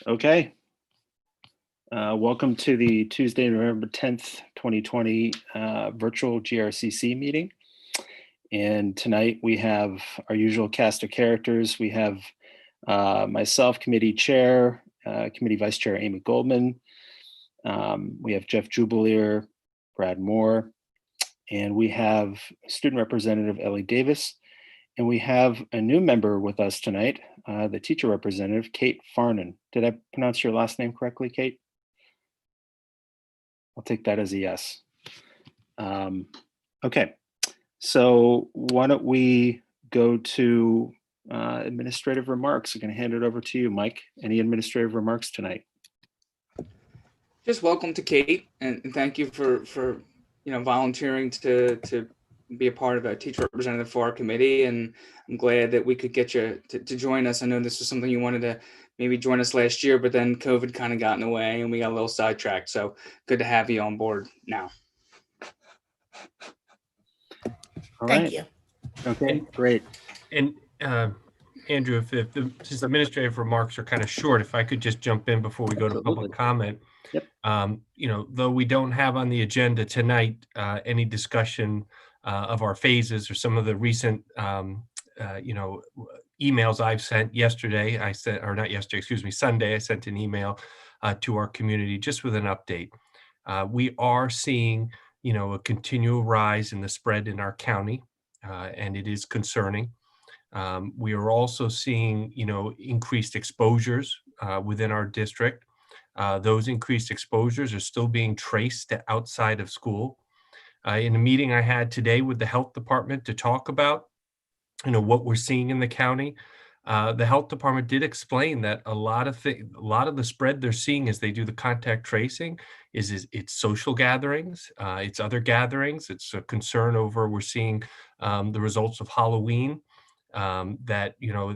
Okay. Welcome to the Tuesday, November 10th, 2020 virtual GRCC meeting. And tonight we have our usual cast of characters. We have myself, committee chair, committee vice chair Amy Goldman. We have Jeff Jubilier, Brad Moore, and we have student representative Ellie Davis. And we have a new member with us tonight, the teacher representative, Kate Farnan. Did I pronounce your last name correctly, Kate? I'll take that as a yes. Okay, so why don't we go to administrative remarks? I'm going to hand it over to you, Mike. Any administrative remarks tonight? Just welcome to Kate, and thank you for volunteering to be a part of a teacher representative for our committee. And I'm glad that we could get you to join us. I know this was something you wanted to maybe join us last year, but then COVID kind of got in the way and we got a little sidetracked. So good to have you on board now. All Thank right. you. Okay, great. And Andrew, if the administrative remarks are kind of short, if I could just jump in before we go to public comment. Yep. Though we don't have on the agenda tonight any discussion of our phases or some of the recent emails I've sent yesterday. Sunday I sent an email to our community just with an update. We are seeing a continual rise in the spread in our county, and it is concerning. We are also seeing increased exposures within our district. Those increased exposures are still being traced to outside of school. In a meeting I had today with the health department to talk about, what we're seeing in the county, the health department did explain that a lot of the spread they're seeing as they do the contact tracing is it's social gatherings, it's other gatherings. It's a concern over we're seeing the results of Halloween. That,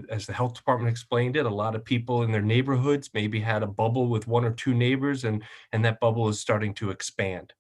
as the health department explained it, a lot of people in their neighborhoods maybe had a bubble with one or two neighbors, and that bubble is starting to expand.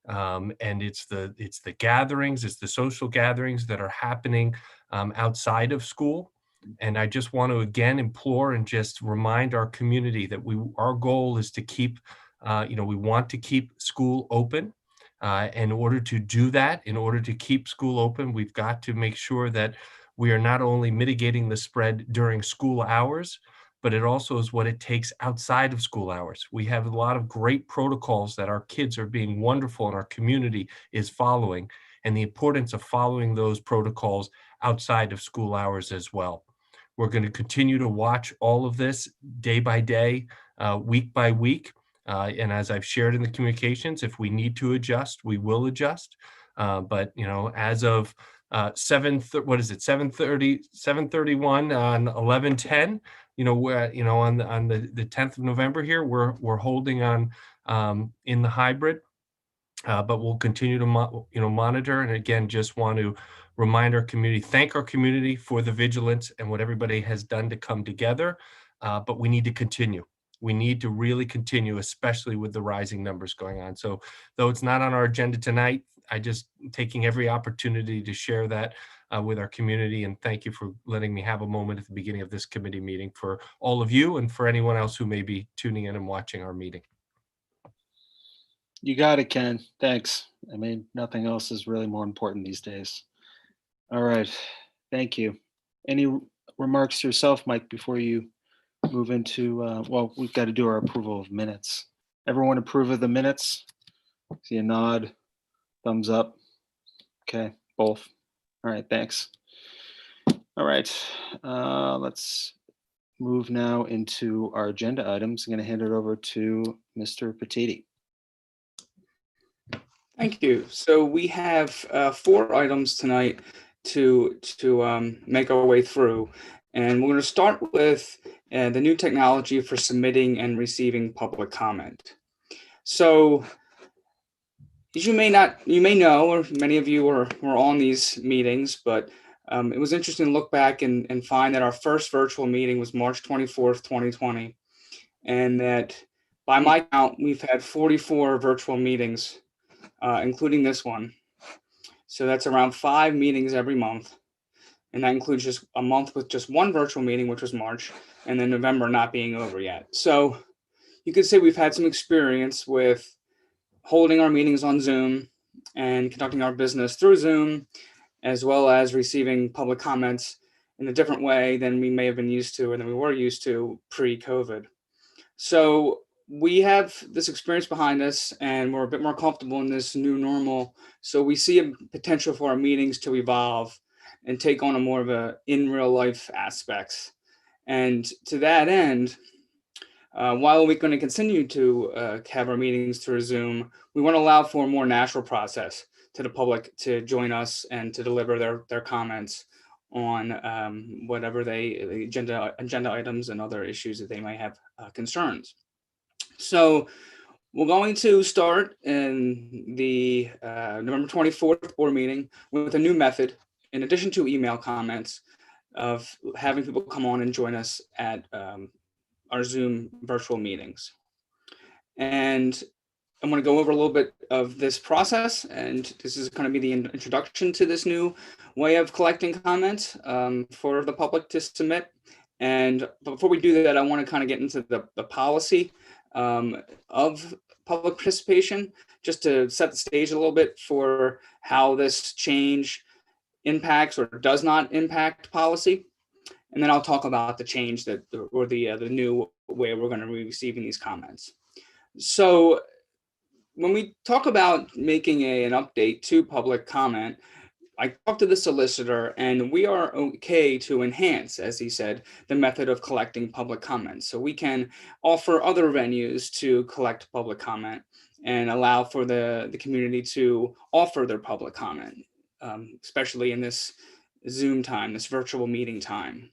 And it's the gatherings, it's the social gatherings that are happening outside of school. And I just want to again implore and just remind our community that our goal is to keep, we want to keep school open. In order to do that, in order to keep school open, we've got to make sure that we are not only mitigating the spread during school hours, but it also is what it takes outside of school hours. We have a lot of great protocols that our kids are being wonderful and our community is following, and the importance of following those protocols outside of school hours as well. We're going to continue to watch all of this day by day, week by week. And as I've shared in the communications, if we need to adjust, we will adjust. But as of 7:31 on 11/10, we're on the 10th of November here, we're holding on in the hybrid, but we'll continue to monitor. And again, just want to remind our community, thank our community for the vigilance and what everybody has done to come together. But we need to continue. We need to really continue, especially with the rising numbers going on. So though it's not on our agenda tonight, I just taking every opportunity to share that with our community. And thank you for letting me have a moment at the beginning of this committee meeting for all of you and for anyone else who may be tuning in and watching our meeting. You got it, Ken. Thanks. I mean, nothing else is really more important these days. All right. Thank you. Any remarks yourself, Mike, before you move into, well, we've got to do our approval of minutes. Everyone approve of the minutes? See a nod, thumbs up. Okay, both. All right, thanks. All right, let's move now into our agenda items. I'm going to hand it over to Mr. Petiti. Thank you. So we have 4 items tonight to make our way through. And we're going to start with the new technology for submitting and receiving public comment. So as you may know, or many of you were on these meetings, but it was interesting to look back and find that our first virtual meeting was March 24th, 2020. And that by my count, we've had 44 virtual meetings, including this one. So that's around 5 meetings every month. And that includes just a month with just one virtual meeting, which was March, and then November not being over yet. So you could say we've had some experience with holding our meetings on Zoom and conducting our business through Zoom, as well as receiving public comments in a different way than we may have been used to or than we were used to pre-COVID. So we have this experience behind us and we're a bit more comfortable in this new normal. So we see a potential for our meetings to evolve and take on a more of a in real life aspects. And to that end, while we're going to continue to have our meetings through Zoom, we want to allow for a more natural process to the public to join us and to deliver their comments on whatever the agenda items and other issues that they might have concerns. So we're going to start in the November 24th board meeting with a new method, in addition to email comments, of having people come on and join us at our Zoom virtual meetings. And I'm going to go over a little bit of this process, and this is going to be the introduction to this new way of collecting comments for the public to submit. And before we do that, I want to kind of get into the policy of public participation, just to set the stage a little bit for how this change impacts or does not impact policy. And then I'll talk about the change that, or the new way we're going to be receiving these comments. So when we talk about making an update to public comment, I talked to the solicitor and we are okay to enhance, as he said, the method of collecting public comments. So we can offer other venues to collect public comment and allow for the community to offer their public comment, especially in this Zoom time, this virtual meeting time.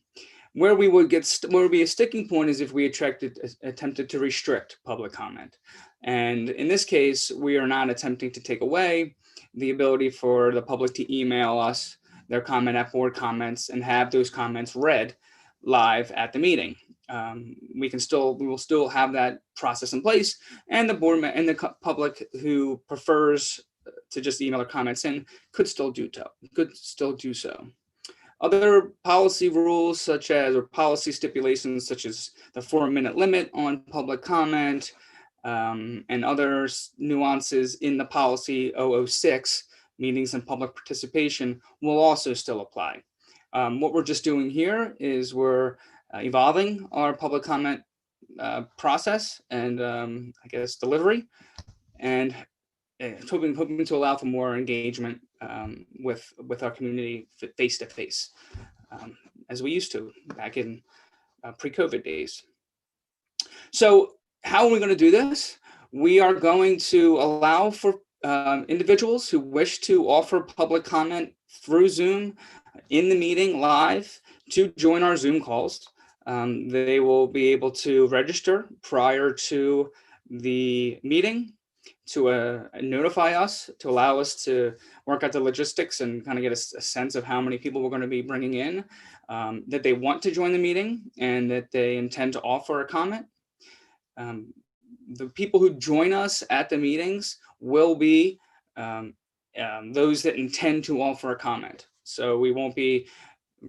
Where we would where would be a sticking point is if we attempted to restrict public comment. And in this case, we are not attempting to take away the ability for the public to email us their comment at board comments and have those comments read live at the meeting. We will still have that process in place, and the board and the public who prefers to just email their comments in could still do so. Other policy rules or policy stipulations such as the 4-minute limit on public comment and other nuances in the policy 006, meetings and public participation, will also still apply. What we're just doing here is we're evolving our public comment process and I guess delivery, and hoping to allow for more engagement with our community face to face, as we used to back in pre-COVID days. So how are we going to do this? We are going to allow for individuals who wish to offer public comment through Zoom in the meeting live to join our Zoom calls. They will be able to register prior to the meeting to notify us, to allow us to work out the logistics and kind of get a sense of how many people we're going to be bringing in, that they want to join the meeting and that they intend to offer a comment. The people who join us at the meetings will be those that intend to offer a comment. So we won't be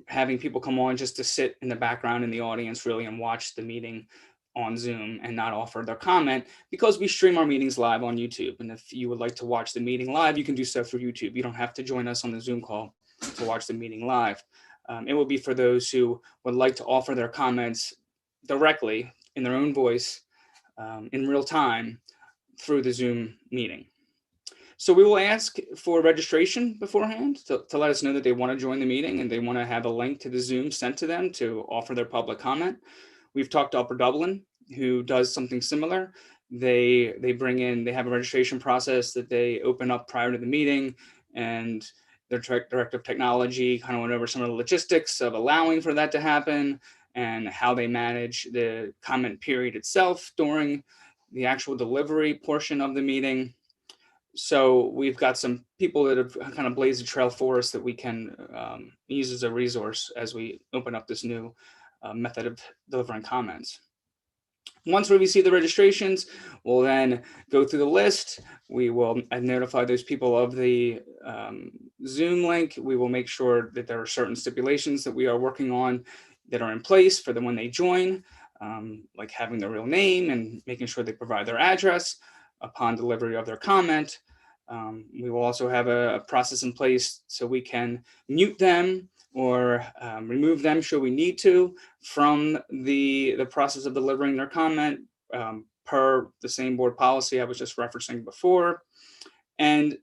having people come on just to sit in the background in the audience really and watch the meeting on Zoom and not offer their comment, because we stream our meetings live on YouTube. And if you would like to watch the meeting live, you can do so through YouTube. You don't have to join us on the Zoom call to watch the meeting live. It will be for those who would like to offer their comments directly in their own voice in real time through the Zoom meeting. So we will ask for registration beforehand to let us know that they want to join the meeting and they want to have a link to the Zoom sent to them to offer their public comment. We've talked to Upper Dublin, who does something similar. They have a registration process that they open up prior to the meeting, and their director of technology kind of went over some of the logistics of allowing for that to happen and how they manage the comment period itself during the actual delivery portion of the meeting. So we've got some people that have kind of blazed a trail for us that we can use as a resource as we open up this new method of delivering comments. Once we receive the registrations, we'll then go through the list. We will notify those people of the Zoom link. We will make sure that there are certain stipulations that we are working on that are in place for them when they join, like having their real name and making sure they provide their address upon delivery of their comment. We will also have a process in place so we can mute them or remove them should we need to from the process of delivering their comment, per the same board policy I was just referencing before. And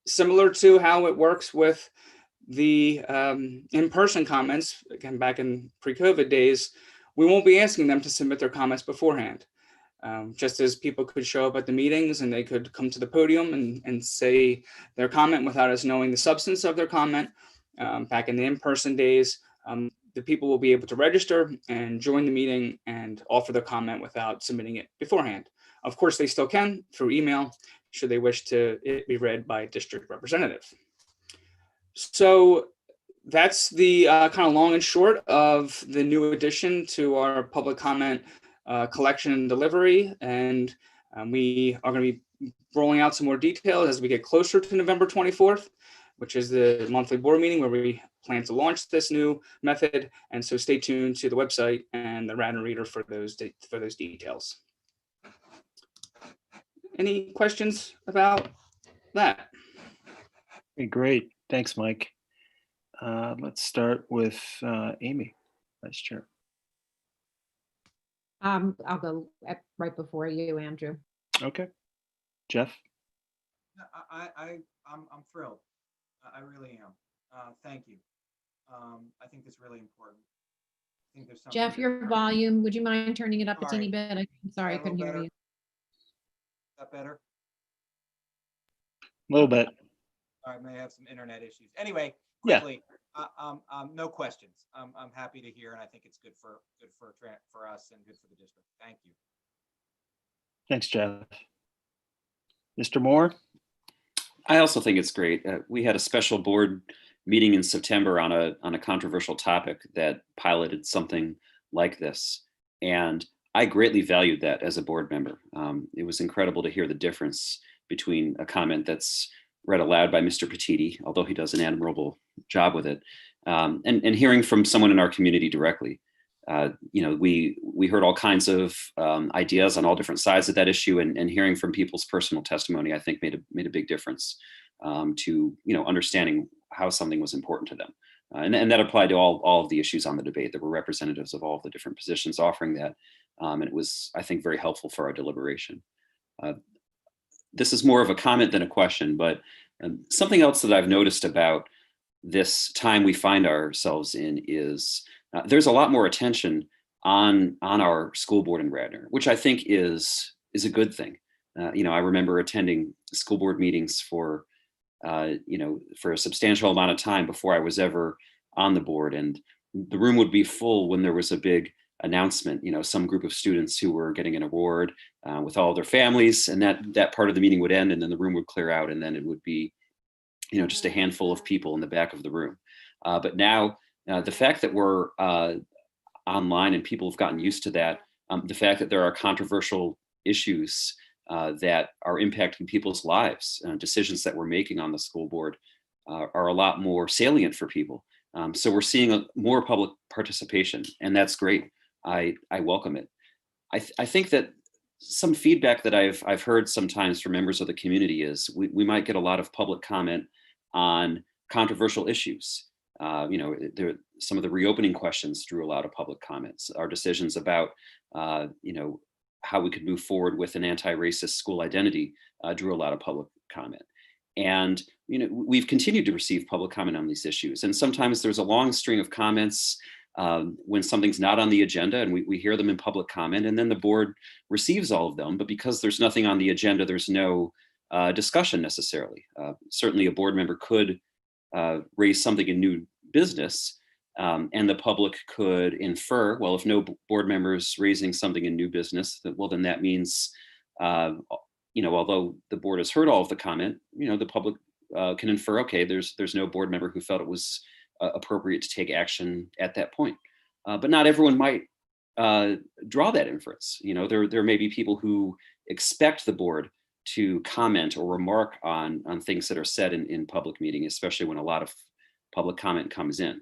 similar to how it works with the in-person comments, again, back in pre-COVID days, we won't be asking them to submit their comments beforehand. Just as people could show up at the meetings and they could come to the podium and say their comment without us knowing the substance of their comment, back in the in-person days, the people will be able to register and join the meeting and offer their comment without submitting it beforehand. Of course, they still can through email, should they wish to it be read by a district representative. So that's the kind of long and short of the new addition to our public comment collection and delivery. And we are going to be rolling out some more details as we get closer to November 24th, which is the monthly board meeting where we plan to launch this new method. And so stay tuned to the website and the Radar Reader for those details. Any questions about that? Okay, great. Thanks, Mike. Let's start with Amy, Vice Chair. I'll go right before you, Andrew. Okay. Jeff? I'm thrilled. I really am. Thank you. I think that's really important. I think there's something. Jeff, your volume, would you mind turning it up a Sorry. teeny bit? I'm sorry, I Is that a couldn't little hear you. Is that better? A little bit. All right, may have some internet issues. Anyway, Yeah. quickly, no questions. I'm happy to hear, and I think it's good for us and good for the district. Thank you. Thanks, Jeff. Mr. Moore? I also think it's great. We had a special board meeting in September on a controversial topic that piloted something like this, and I greatly valued that as a board member. It was incredible to hear the difference between a comment that's read aloud by Mr. Petiti, although he does an admirable job with it, and hearing from someone in our community directly. We heard all kinds of ideas on all different sides of that issue, and hearing from people's personal testimony, I think made a big difference to understanding how something was important to them, and that applied to all of the issues on the debate. There were representatives of all of the different positions offering that, and it was, I think, very helpful for our deliberation. This is more of a comment than a question, but something else that I've noticed about this time we find ourselves in is there's a lot more attention on our school board in Radnor, which I think is a good thing. I remember attending school board meetings for a substantial amount of time before I was ever on the board, and the room would be full when there was a big announcement, some group of students who were getting an award with all their families, and that part of the meeting would end, and then the room would clear out, and then it would be just a handful of people in the back of the room. But now the fact that we're online and people have gotten used to that, the fact that there are controversial issues that are impacting people's lives, decisions that we're making on the school board are a lot more salient for people. So we're seeing more public participation, and that's great. I welcome it. I think that some feedback that I've heard sometimes from members of the community is we might get a lot of public comment on controversial issues. Some of the reopening questions drew a lot of public comments. Our decisions about how we could move forward with an anti-racist school identity drew a lot of public comment. And we've continued to receive public comment on these issues. And sometimes there's a long string of comments when something's not on the agenda, and we hear them in public comment, and then the board receives all of them. But because there's nothing on the agenda, there's no discussion necessarily. Certainly a board member could raise something in new business, and the public could infer, well, if no board members raising something in new business, then that means, although the board has heard all of the comment, the public can infer, okay, there's no board member who felt it was appropriate to take action at that point. But not everyone might draw that inference. There may be people who expect the board to comment or remark on things that are said in public meeting, especially when a lot of public comment comes in.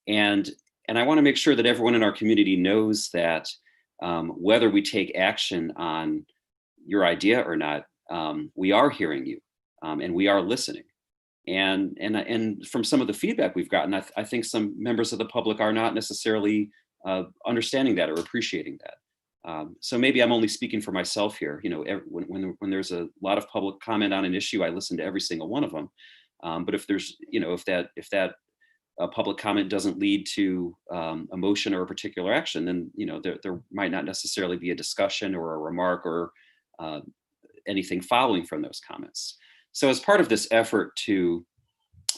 And I want to make sure that everyone in our community knows that whether we take action on your idea or not, we are hearing you and we are listening. And from some of the feedback we've gotten, I think some members of the public are not necessarily understanding that or appreciating that. So maybe I'm only speaking for myself here. When there's a lot of public comment on an issue, I listen to every single one of them. But if that public comment doesn't lead to a motion or a particular action, then there might not necessarily be a discussion or a remark or anything following from those comments. So as part of this effort to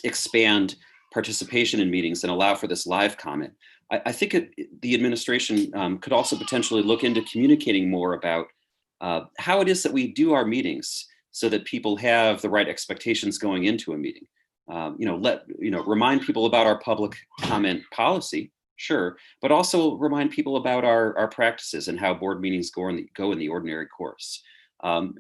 expand participation in meetings and allow for this live comment, I think the administration could also potentially look into communicating more about how it is that we do our meetings so that people have the right expectations going into a meeting. Remind people about our public comment policy, sure, but also remind people about our practices and how board meetings go in the ordinary course. And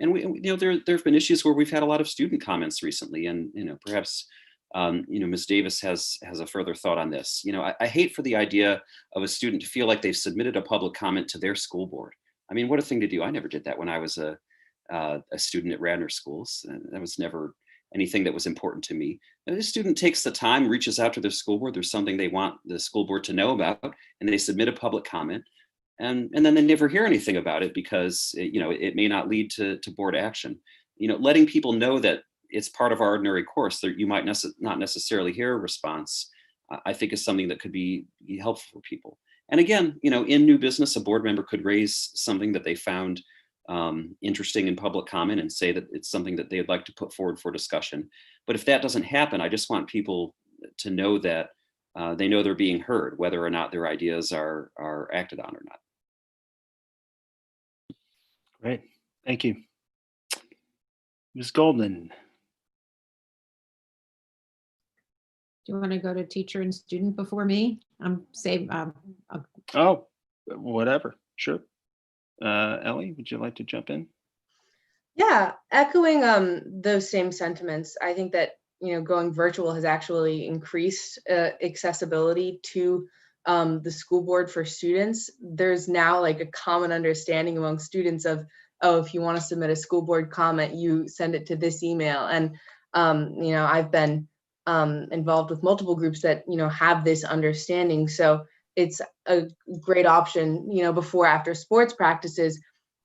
there have been issues where we've had a lot of student comments recently, and perhaps Ms. Davis has a further thought on this. I hate for the idea of a student to feel like they've submitted a public comment to their school board. I mean, what a thing to do. I never did that when I was a student at Radnor Schools. That was never anything that was important to me. And the student takes the time, reaches out to their school board. There's something they want the school board to know about, and they submit a public comment. And then they never hear anything about it because it may not lead to board action. Letting people know that it's part of our ordinary course that you might not necessarily hear a response, I think is something that could be helpful for people. And again, in new business, a board member could raise something that they found interesting in public comment and say that it's something that they'd like to put forward for discussion. But if that doesn't happen, I just want people to know that they know they're being heard, whether or not their ideas are acted on or not. Great, thank you. Ms. Goldman. Do you want to go to teacher and student before me? Oh, whatever, sure. Ellie, would you like to jump in? Yeah, echoing those same sentiments. I think that going virtual has actually increased accessibility to the school board for students. There's now like a common understanding among students of, oh, if you want to submit a school board comment, you send it to this email. And I've been involved with multiple groups that have this understanding. So it's a great option. Before after sports practices,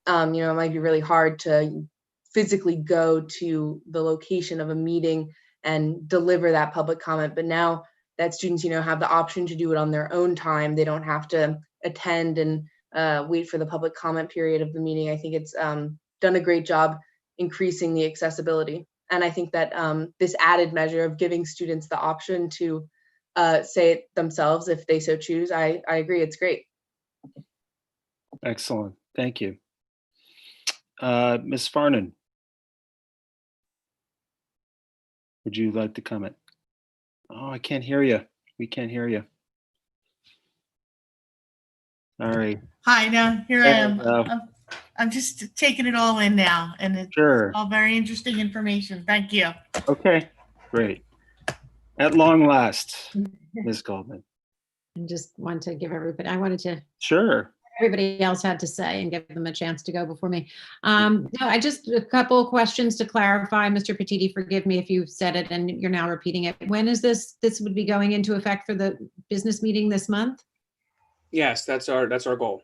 it might be really hard to physically go to the location of a meeting and deliver that public comment. But now that students, have the option to do it on their own time, they don't have to attend and wait for the public comment period of the meeting. I think it's done a great job increasing the accessibility. And I think that this added measure of giving students the option to say it themselves if they so choose, I agree, it's great. Excellent, thank you. Ms. Farnan, would you like to comment? Oh, I can't hear you. We can't hear you. All right. Hi, now here I am. Hello. I'm just taking it all in now, and it's Sure. all very interesting information. Thank you. Okay, great. At long last, Ms. Goldman. I just want to give everybody, I wanted to, Sure. everybody else had to say and give them a chance to go before me. No, I just, a couple of questions to clarify. Mr. Petiti, forgive me if you said it and you're now repeating it. When is this would be going into effect for the business meeting this month? Yes, that's our goal.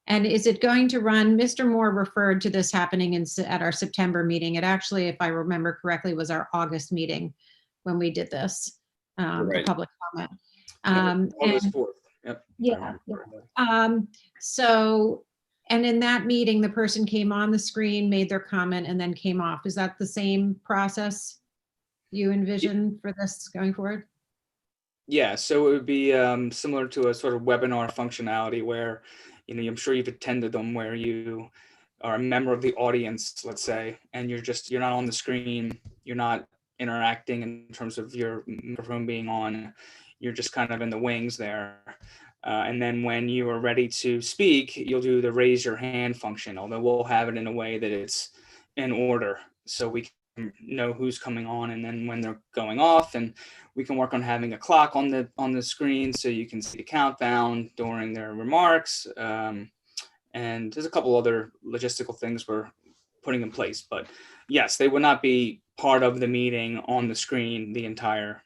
And is it going to run, Mr. Moore referred to this happening at our September meeting. It actually, if I remember correctly, was our August meeting when we did this, the Right. public comment. August 4th. Yep. Yeah. So, and in that meeting, the person came on the screen, made their comment, and then came off. Is that the same process you envision for this going forward? Yeah, so it would be similar to a sort of webinar functionality where, I'm sure you've attended them, where you are a member of the audience, let's say, and you're not on the screen, you're not interacting in terms of your microphone being on, you're just kind of in the wings there. And then when you are ready to speak, you'll do the raise your hand function, although we'll have it in a way that it's in order so we can know who's coming on and then when they're going off. And we can work on having a clock on the screen so you can see the countdown during their remarks. And there's a couple other logistical things we're putting in place. But yes, they would not be part of the meeting on the screen the entire,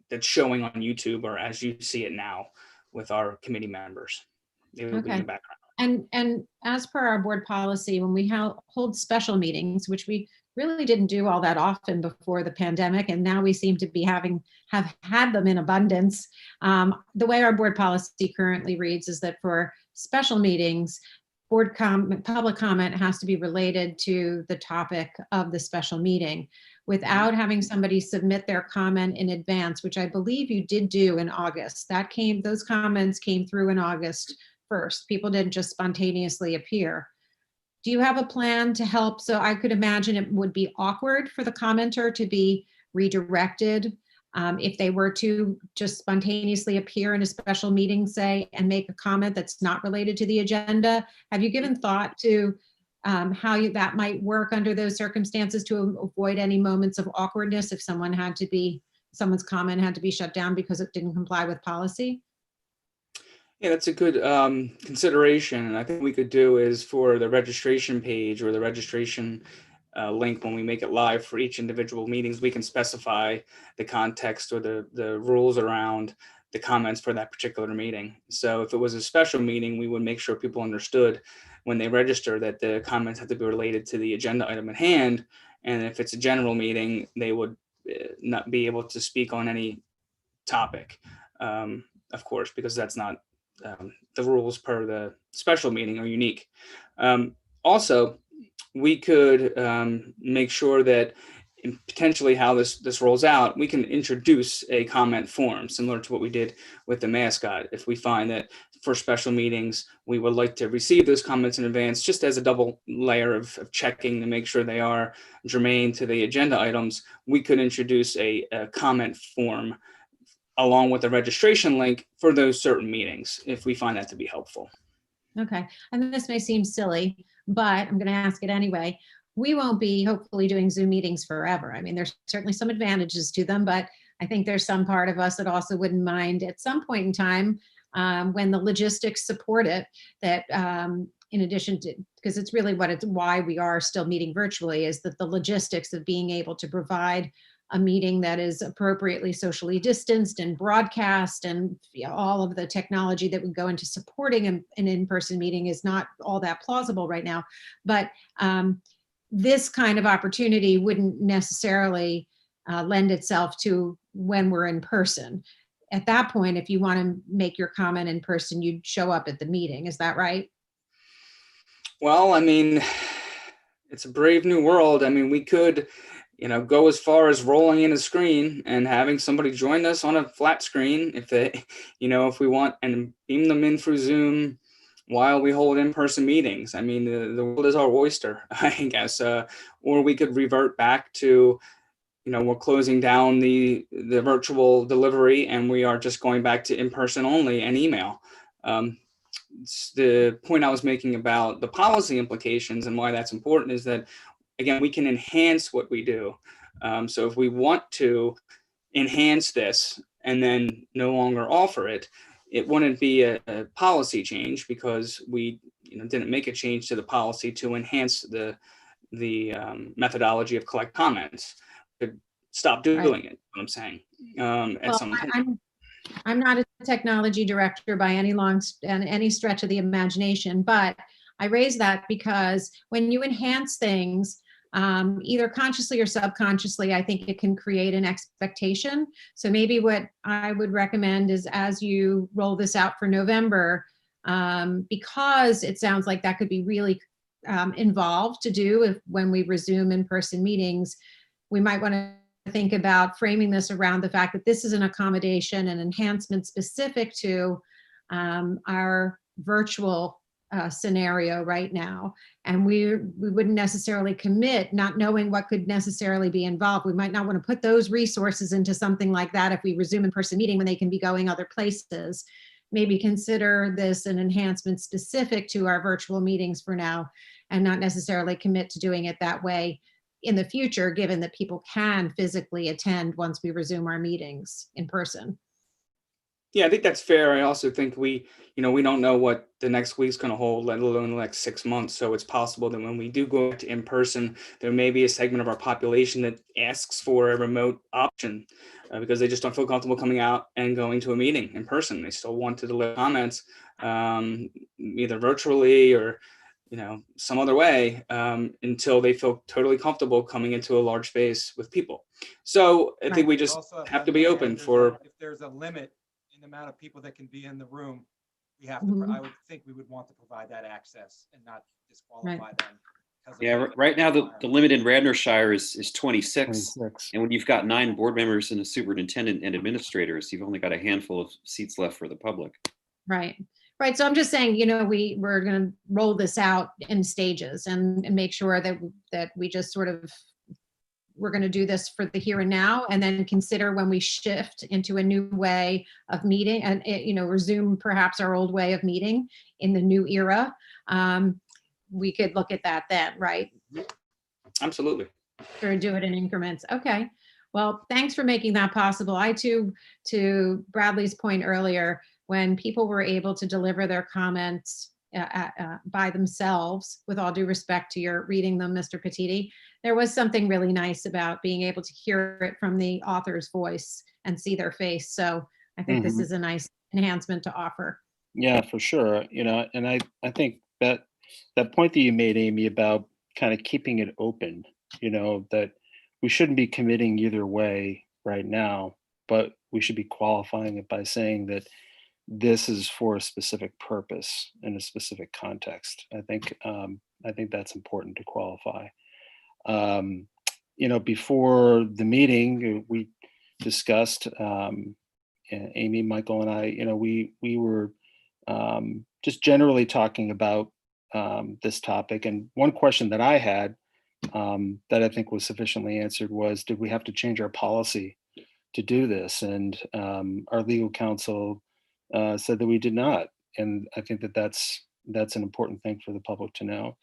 that's showing on YouTube or as you see it now with our committee members. They will be in the background. And as per our board policy, when we hold special meetings, which we really didn't do all that often before the pandemic, and now we seem to be have had them in abundance. The way our board policy currently reads is that for special meetings, public comment has to be related to the topic of the special meeting without having somebody submit their comment in advance, which I believe you did do in August. Those comments came through in August 1st. People didn't just spontaneously appear. Do you have a plan to help? So I could imagine it would be awkward for the commenter to be redirected if they were to just spontaneously appear in a special meeting, say, and make a comment that's not related to the agenda. Have you given thought to how that might work under those circumstances to avoid any moments of awkwardness if someone's comment had to be shut down because it didn't comply with policy? Yeah, that's a good consideration. And I think we could do is for the registration page or the registration link, when we make it live for each individual meetings, we can specify the context or the rules around the comments for that particular meeting. So if it was a special meeting, we would make sure people understood when they register that the comments have to be related to the agenda item at hand. And if it's a general meeting, they would not be able to speak on any topic, of course, because that's not the rules per the special meeting are unique. Also, we could make sure that potentially how this rolls out, we can introduce a comment form similar to what we did with the mascot. If we find that for special meetings, we would like to receive those comments in advance, just as a double layer of checking to make sure they are germane to the agenda items, we could introduce a comment form along with the registration link for those certain meetings, if we find that to be helpful. Okay, and this may seem silly, but I'm going to ask it anyway. We won't be hopefully doing Zoom meetings forever. I mean, there's certainly some advantages to them, but I think there's some part of us that also wouldn't mind at some point in time when the logistics support it, that in addition to, because it's really why we are still meeting virtually, is that the logistics of being able to provide a meeting that is appropriately socially distanced and broadcast and all of the technology that would go into supporting an in-person meeting is not all that plausible right now. But this kind of opportunity wouldn't necessarily lend itself to when we're in person. At that point, if you want to make your comment in person, you'd show up at the meeting. Is that right? Well, I mean, it's a brave new world. I mean, we could, go as far as rolling in a screen and having somebody join us on a flat screen if they, if we want, and beam them in through Zoom while we hold in-person meetings. I mean, the world is our oyster, I guess. Or we could revert back to, we're closing down the virtual delivery and we are just going back to in-person only and email. The point I was making about the policy implications and why that's important is that, again, we can enhance what we do. So if we want to enhance this and then no longer offer it, it wouldn't be a policy change because we didn't make a change to the policy to enhance the methodology of collect comments. Could stop doing it, what I'm saying. At some point. I'm not a technology director by any stretch of the imagination, but I raise that because when you enhance things, either consciously or subconsciously, I think it can create an expectation. So maybe what I would recommend is as you roll this out for November, because it sounds like that could be really involved to do when we resume in-person meetings, we might want to think about framing this around the fact that this is an accommodation and enhancement specific to our virtual scenario right now. And we wouldn't necessarily commit, not knowing what could necessarily be involved. We might not want to put those resources into something like that if we resume in-person meeting when they can be going other places. maybe consider this an enhancement specific to our virtual meetings for now, and not necessarily commit to doing it that way in the future, given that people can physically attend once we resume our meetings in person. Yeah, I think that's fair. I also think we don't know what the next week's going to hold, let alone the next 6 months. So it's possible that when we do go back to in person, there may be a segment of our population that asks for a remote option because they just don't feel comfortable coming out and going to a meeting in person. They still want to deliver comments either virtually or some other way until they feel totally comfortable coming into a large space with people. So I think we just Also, have to be open for. If there's a limit in the amount of people that can be in the room, we have to, Mhm. I would think we would want to provide that access and not disqualify them. because of Yeah, the right now the environment. limit in Radnorshire is 26. 26. And when you've got 9 board members and a superintendent and administrators, you've only got a handful of seats left for the public. Right. Right. So I'm just saying, we're going to roll this out in stages and make sure that we just sort of, we're going to do this for the here and now, and then consider when we shift into a new way of meeting and, resume perhaps our old way of meeting in the new era. We could look at that then, right? Absolutely. Or do it in increments. Okay. Well, thanks for making that possible. I too, to Bradley's point earlier, when people were able to deliver their comments by themselves, with all due respect to your reading them, Mr. Petiti, there was something really nice about being able to hear it from the author's voice and see their face. So I think this is a nice enhancement to offer. Yeah, for sure. And I think that point that you made, Amy, about kind of keeping it open, that we shouldn't be committing either way right now, but we should be qualifying it by saying that this is for a specific purpose in a specific context. I think that's important to qualify. Before the meeting, we discussed, Amy, Michael, and I. We were just generally talking about this topic. And one question that I had that I think was sufficiently answered was, did we have to change our policy to do this? And our legal counsel said that we did not. And I think that that's an important thing for the public to know.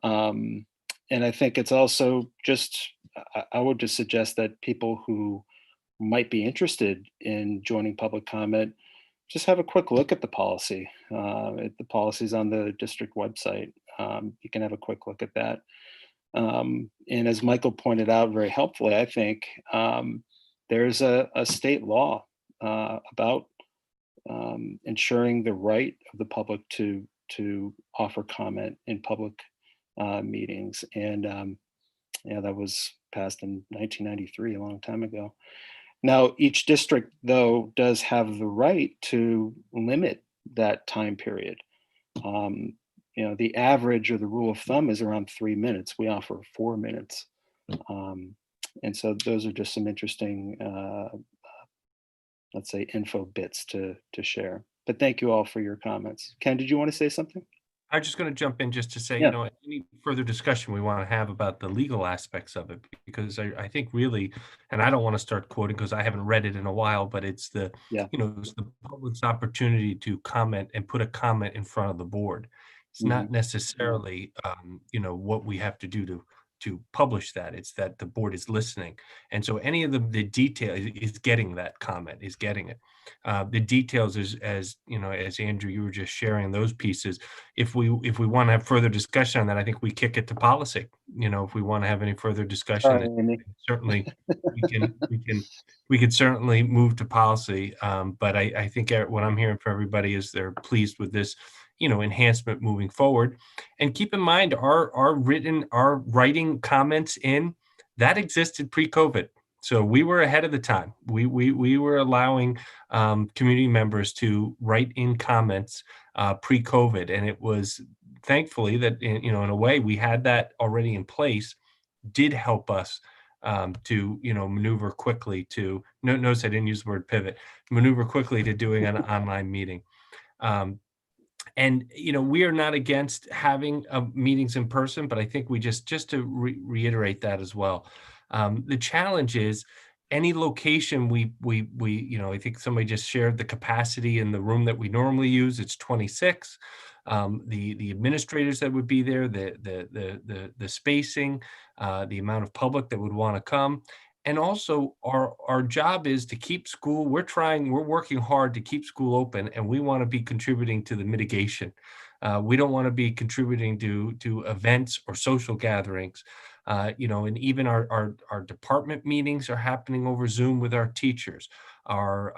And I think it's also just, I would just suggest that people who might be interested in joining public comment just have a quick look at the policy. The policy's on the district website. You can have a quick look at that. And as Michael pointed out very helpfully, I think there's a state law about ensuring the right of the public to offer comment in public meetings. And that was passed in 1993, a long time ago. Now, each district, though, does have the right to limit that time period. The average or the rule of thumb is around 3 minutes. We offer 4 minutes. And so those are just some interesting, let's say, info bits to share. But thank you all for your comments. Ken, did you want to say something? I'm just going to jump in just to say, Yeah. any further discussion we want to have about the legal aspects of it, because I think really, and I don't want to start quoting because I haven't read it in a while, but it's it's the public's opportunity to comment and put a comment in front of the board. It's not necessarily, what we have to do to publish that. It's that the board is listening. And so any of the detail is getting that comment, is getting it. The details is, as Andrew, you were just sharing those pieces. If we want to have further discussion on that, I think we kick it to policy. If we want to have any further discussion, Sorry, Amy. certainly we could certainly move to policy. But I think what I'm hearing from everybody is they're pleased with this, enhancement moving forward. And keep in mind, our writing comments in that existed pre-COVID. So we were ahead of the time. We were allowing community members to write in comments pre-COVID, and it was thankfully that in a way we had that already in place. Did help us to maneuver quickly to. Notice I didn't use the word pivot. Maneuver quickly to doing an online meeting. And we are not against having meetings in person, but I think we just to reiterate that as well. The challenge is, any location I think somebody just shared the capacity in the room that we normally use. It's 26. The administrators that would be there, the spacing, the amount of public that would want to come. And also our job is to keep school. We're working hard to keep school open, and we want to be contributing to the mitigation. We don't want to be contributing to events or social gatherings. And even our department meetings are happening over Zoom with our teachers. We're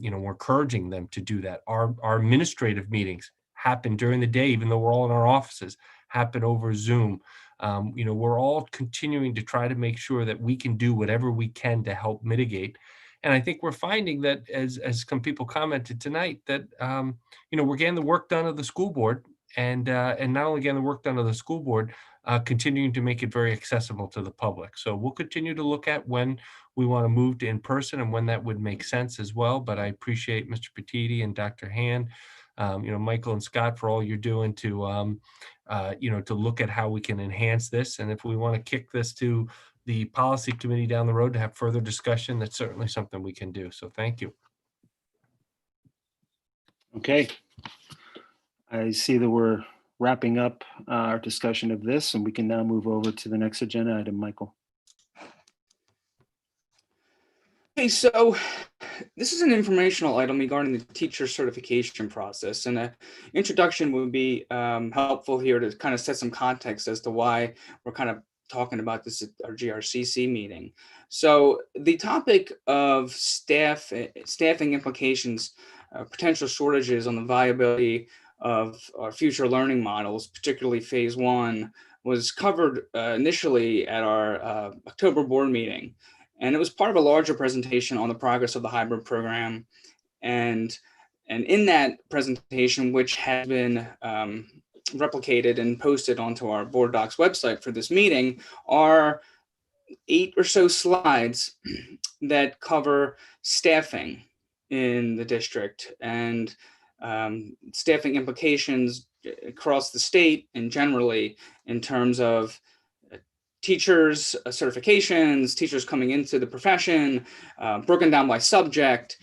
encouraging them to do that. Our administrative meetings happen during the day, even though we're all in our offices, happen over Zoom. We're all continuing to try to make sure that we can do whatever we can to help mitigate. And I think we're finding that, as some people commented tonight, that we're getting the work done of the school board, and not only getting the work done of the school board, continuing to make it very accessible to the public. So we'll continue to look at when we want to move to in person and when that would make sense as well. But I appreciate Mr. Petiti and Dr. Hand, Michael and Scott, for all you're doing to look at how we can enhance this. And if we want to kick this to the policy committee down the road to have further discussion, that's certainly something we can do. So thank you. Okay. I see that we're wrapping up our discussion of this, and we can now move over to the next agenda item, Michael. Okay, so this is an informational item regarding the teacher certification process, and an introduction would be helpful here to kind of set some context as to why we're kind of talking about this at our GRCC meeting. So the topic of staffing implications, potential shortages on the viability of our future learning models, particularly phase one, was covered initially at our October board meeting. And it was part of a larger presentation on the progress of the hybrid program. And in that presentation, which has been replicated and posted onto our board docs website for this meeting, are 8 or so slides that cover staffing in the district and staffing implications across the state and generally in terms of teachers certifications, teachers coming into the profession, broken down by subject.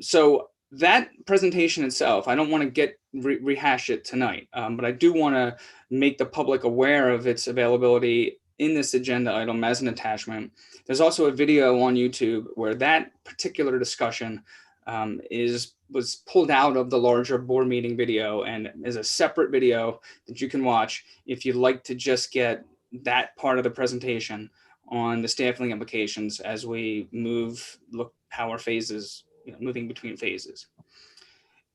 So that presentation itself, I don't want to rehash it tonight, but I do want to make the public aware of its availability in this agenda item as an attachment. There's also a video on YouTube where that particular discussion was pulled out of the larger board meeting video and is a separate video that you can watch if you'd like to just get that part of the presentation on the staffing implications as we look how our phases, moving between phases.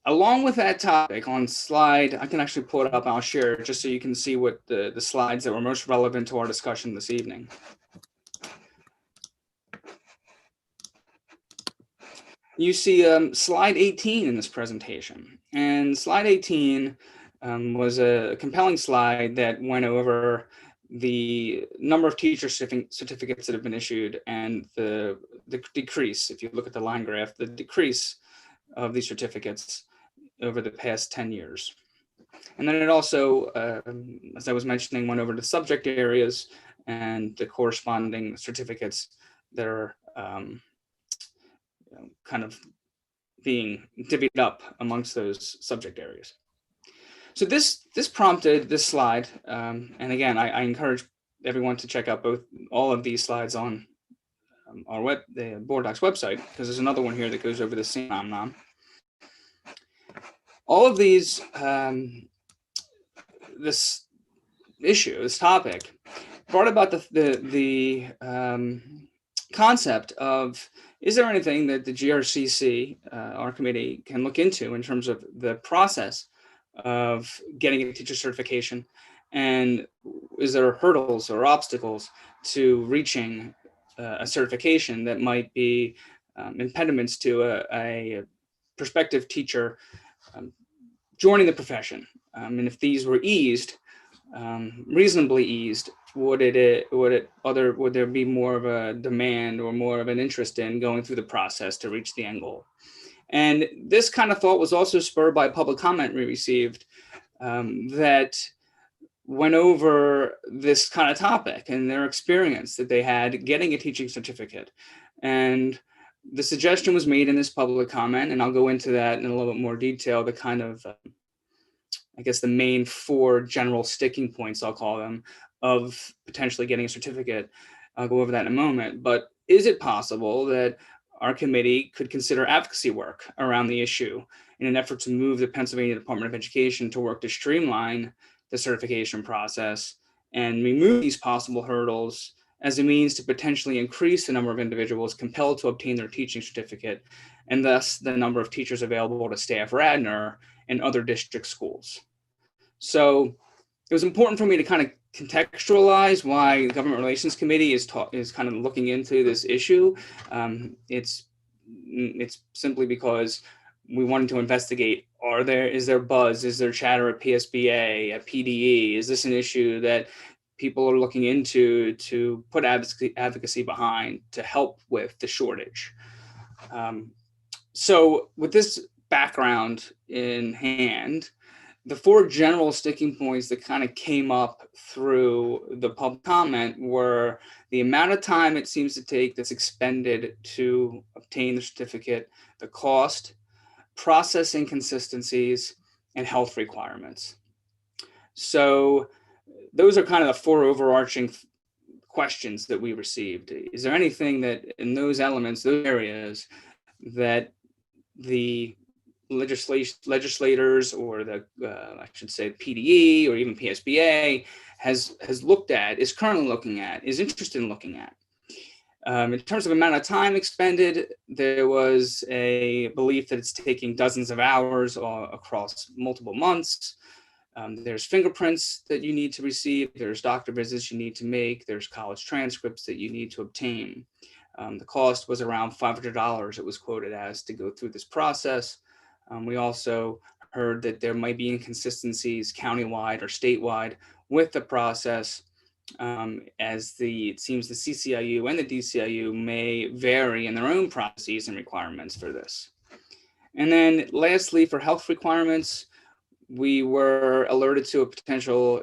Along with that topic on slide, I can actually pull it up and I'll share it just so you can see what the slides that were most relevant to our discussion this evening. You see slide 18 in this presentation, and slide 18 was a compelling slide that went over the number of teacher certificates that have been issued and the decrease, if you look at the line graph, the decrease of these certificates over the past 10 years. And then it also, as I was mentioning, went over the subject areas and the corresponding certificates that are kind of being divvied up amongst those subject areas. So this prompted this slide, and again, I encourage everyone to check out all of these slides on the Board Docs website, because there's another one here that goes over the same phenomenon. All of these, this topic, brought about the concept of, is there anything that the GRCC, our committee, can look into in terms of the process of getting a teacher certification, and is there hurdles or obstacles to reaching a certification that might be impediments to a prospective teacher joining the profession, and if these were eased, reasonably eased, would there be more of a demand or more of an interest in going through the process to reach the end goal? And this kind of thought was also spurred by public comment we received that went over this kind of topic and their experience that they had getting a teaching certificate. And the suggestion was made in this public comment, and I'll go into that in a little bit more detail, the kind of, I guess, the main 4 general sticking points, I'll call them, of potentially getting a certificate. I'll go over that in a moment. But is it possible that our committee could consider advocacy work around the issue in an effort to move the Pennsylvania Department of Education to work to streamline the certification process and remove these possible hurdles as a means to potentially increase the number of individuals compelled to obtain their teaching certificate, and thus the number of teachers available to staff Radnor and other district schools. So it was important for me to kind of contextualize why the Government Relations Committee is kind of looking into this issue. It's simply because we wanted to investigate, is there buzz, is there chatter at PSBA, at PDE? Is this an issue that people are looking into to put advocacy behind to help with the shortage? So with this background in hand, the 4 general sticking points that kind of came up through the public comment were the amount of time it seems to take that's expended to obtain the certificate, the cost, process inconsistencies, and health requirements. So those are kind of the 4 overarching questions that we received. Is there anything that in those elements, those areas, that the legislators or the, I should say, PDE or even PSBA has looked at, is currently looking at, is interested in looking at? In terms of amount of time expended, there was a belief that it's taking dozens of hours across multiple months. There's fingerprints that you need to receive. There's doctor visits you need to make. There's college transcripts that you need to obtain. The cost was around $500, it was quoted as, to go through this process. We also heard that there might be inconsistencies countywide or statewide with the process, as it seems the CCIU and the DCIU may vary in their own processes and requirements for this. And then lastly, for health requirements, we were alerted to a potential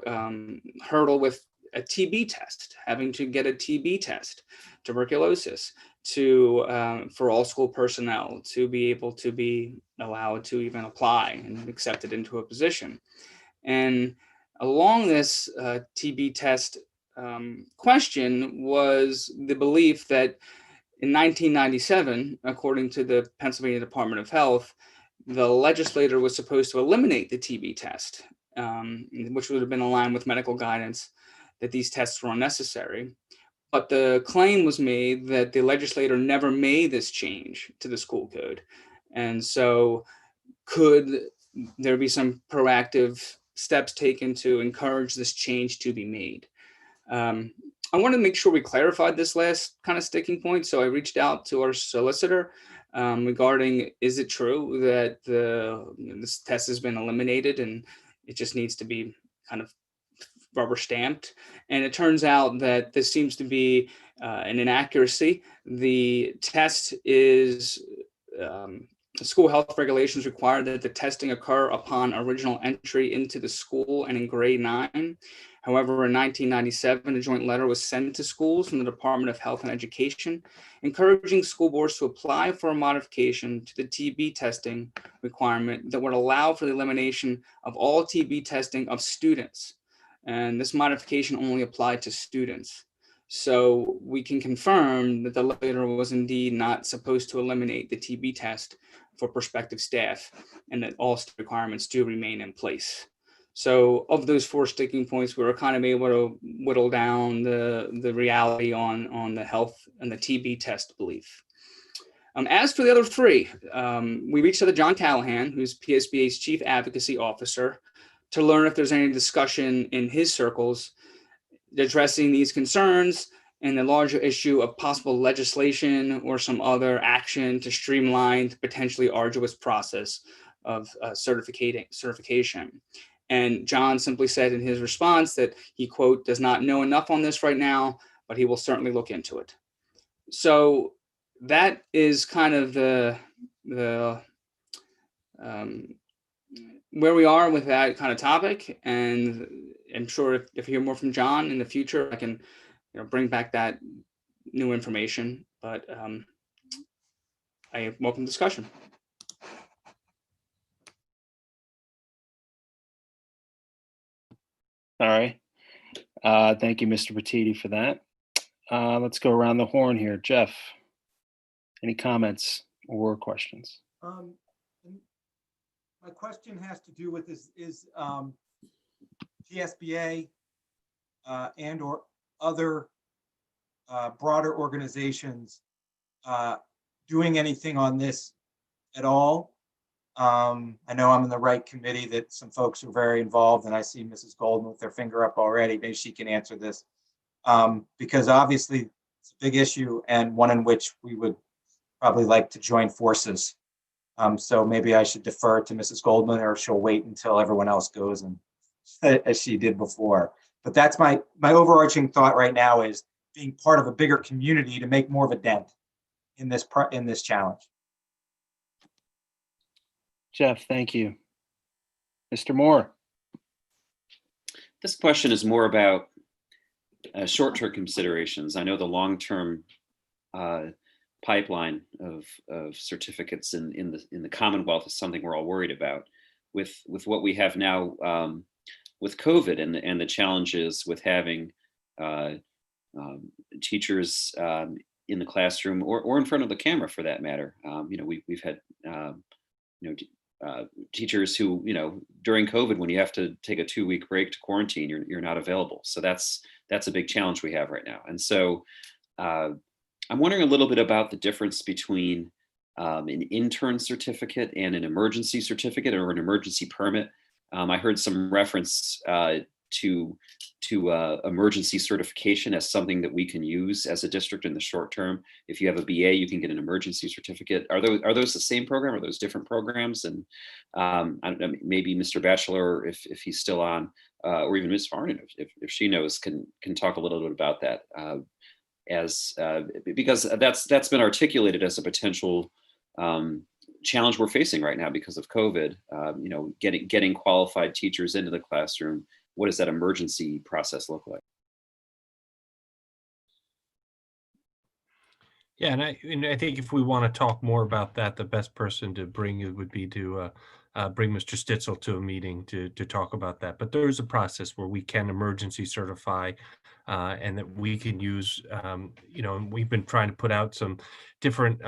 hurdle with a TB test, having to get a TB test, tuberculosis, for all school personnel to be able to be allowed to even apply and accepted into a position. And along this TB test question was the belief that in 1997, according to the Pennsylvania Department of Health, the legislator was supposed to eliminate the TB test, which would have been in line with medical guidance that these tests were unnecessary. But the claim was made that the legislator never made this change to the school code. And so could there be some proactive steps taken to encourage this change to be made? I want to make sure we clarified this last kind of sticking point. So I reached out to our solicitor regarding, is it true that this test has been eliminated and it just needs to be kind of rubber stamped? And it turns out that this seems to be an inaccuracy. The test is, school health regulations require that the testing occur upon original entry into the school and in grade 9. However, in 1997, a joint letter was sent to schools from the Department of Health and Education, encouraging school boards to apply for a modification to the TB testing requirement that would allow for the elimination of all TB testing of students. And this modification only applied to students. So we can confirm that the legislator was indeed not supposed to eliminate the TB test for prospective staff, and that all requirements do remain in place. So of those 4 sticking points, we were kind of able to whittle down the reality on the health and the TB test belief. As for the other 3, we reached out to John Callahan, who's PSBA's Chief Advocacy Officer, to learn if there's any discussion in his circles addressing these concerns and the larger issue of possible legislation or some other action to streamline the potentially arduous process of certification. And John simply said in his response that he, quote, does not know enough on this right now, but he will certainly look into it. So that is kind of where we are with that kind of topic. And I'm sure if I hear more from John in the future, I can bring back that new information. But I welcome discussion. All right. Thank you, Mr. Petiti, for that. Let's go around the horn here. Jeff, any comments or questions? And my question has to do with is GSBA and or other broader organizations doing anything on this at all? I know I'm in the right committee that some folks are very involved, and I see Mrs. Golden with their finger up already. Maybe she can answer this, because obviously it's a big issue and one in which we would probably like to join forces. So maybe I should defer to Mrs. Goldman, or she'll wait until everyone else goes, and as she did before. But that's my overarching thought right now, is being part of a bigger community to make more of a dent in this challenge. Jeff, thank you. Mr. Moore. This question is more about short-term considerations. I know the long-term pipeline of certificates in the Commonwealth is something we're all worried about. With what we have now with COVID and the challenges with having teachers in the classroom or in front of the camera, for that matter. We've had teachers who, during COVID, when you have to take a 2-week break to quarantine, you're not available. So that's a big challenge we have right now. And so I'm wondering a little bit about the difference between an intern certificate and an emergency certificate or an emergency permit. I heard some reference to emergency certification as something that we can use as a district in the short term. If you have a BA, you can get an emergency certificate. Are those the same program? Are those different programs? And I don't know, maybe Mr. Batchelor, if he's still on, or even Ms. Farnan, if she knows, can talk a little bit about that. Because that's been articulated as a potential challenge we're facing right now because of COVID. Getting qualified teachers into the classroom. What does that emergency process look like? Yeah, and I think if we want to talk more about that, the best person to bring it would be to bring Mr. Stitzel to a meeting to talk about that. But there is a process where we can emergency certify, and that we can use, and we've been trying to put out some different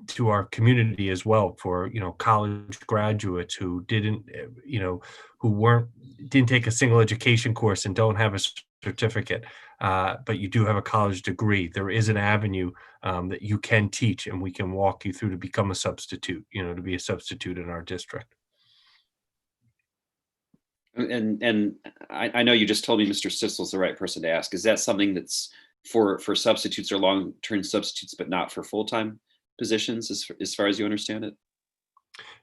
to our community as well for, college graduates who didn't take a single education course and don't have a certificate, but you do have a college degree. There is an avenue that you can teach, and we can walk you through to become a substitute, to be a substitute in our district. And I know you just told me Mr. Stitzel's the right person to ask. Is that something that's for substitutes or long-term substitutes, but not for full-time positions, as far as you understand it?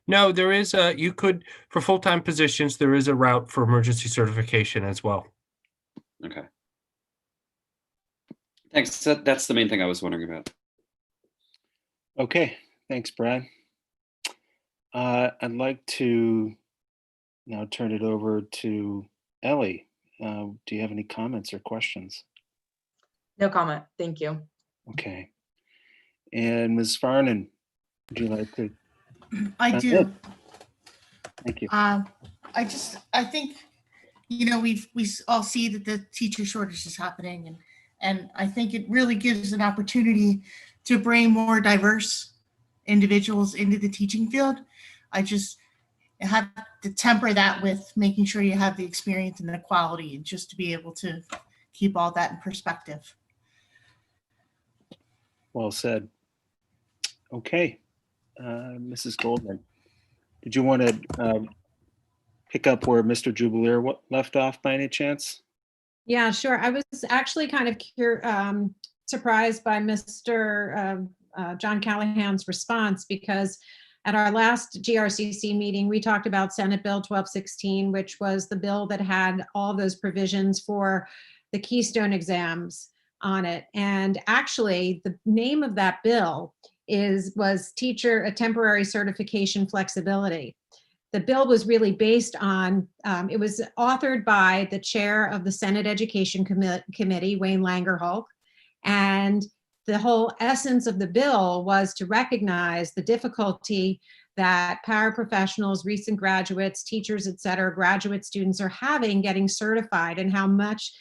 No, there is for full-time positions, there is a route for emergency certification as well. Okay. Thanks. That's the main thing I was wondering about. Okay, thanks, Brad. I'd like to now turn it over to Ellie. Do you have any comments or questions? No comment. Thank you. Okay. And Ms. Farnan, would you like to? I do. Thank you. I think, we all see that the teacher shortage is happening, and I think it really gives an opportunity to bring more diverse individuals into the teaching field. I just have to temper that with making sure you have the experience and the quality, and just to be able to keep all that in perspective. Well said. Okay. Mrs. Goldman, did you want to pick up where Mr. Jubileer left off by any chance? Yeah, sure. I was actually kind of surprised by Mr. John Callahan's response, because at our last GRCC meeting, we talked about Senate Bill 1216, which was the bill that had all those provisions for the Keystone exams on it. And actually, the name of that bill was Teacher a Temporary Certification Flexibility. the bill was really based on, it was authored by the chair of the Senate Education Committee, Wayne Langerholk. And the whole essence of the bill was to recognize the difficulty that paraprofessionals, recent graduates, teachers, et cetera, graduate students are having getting certified, and how much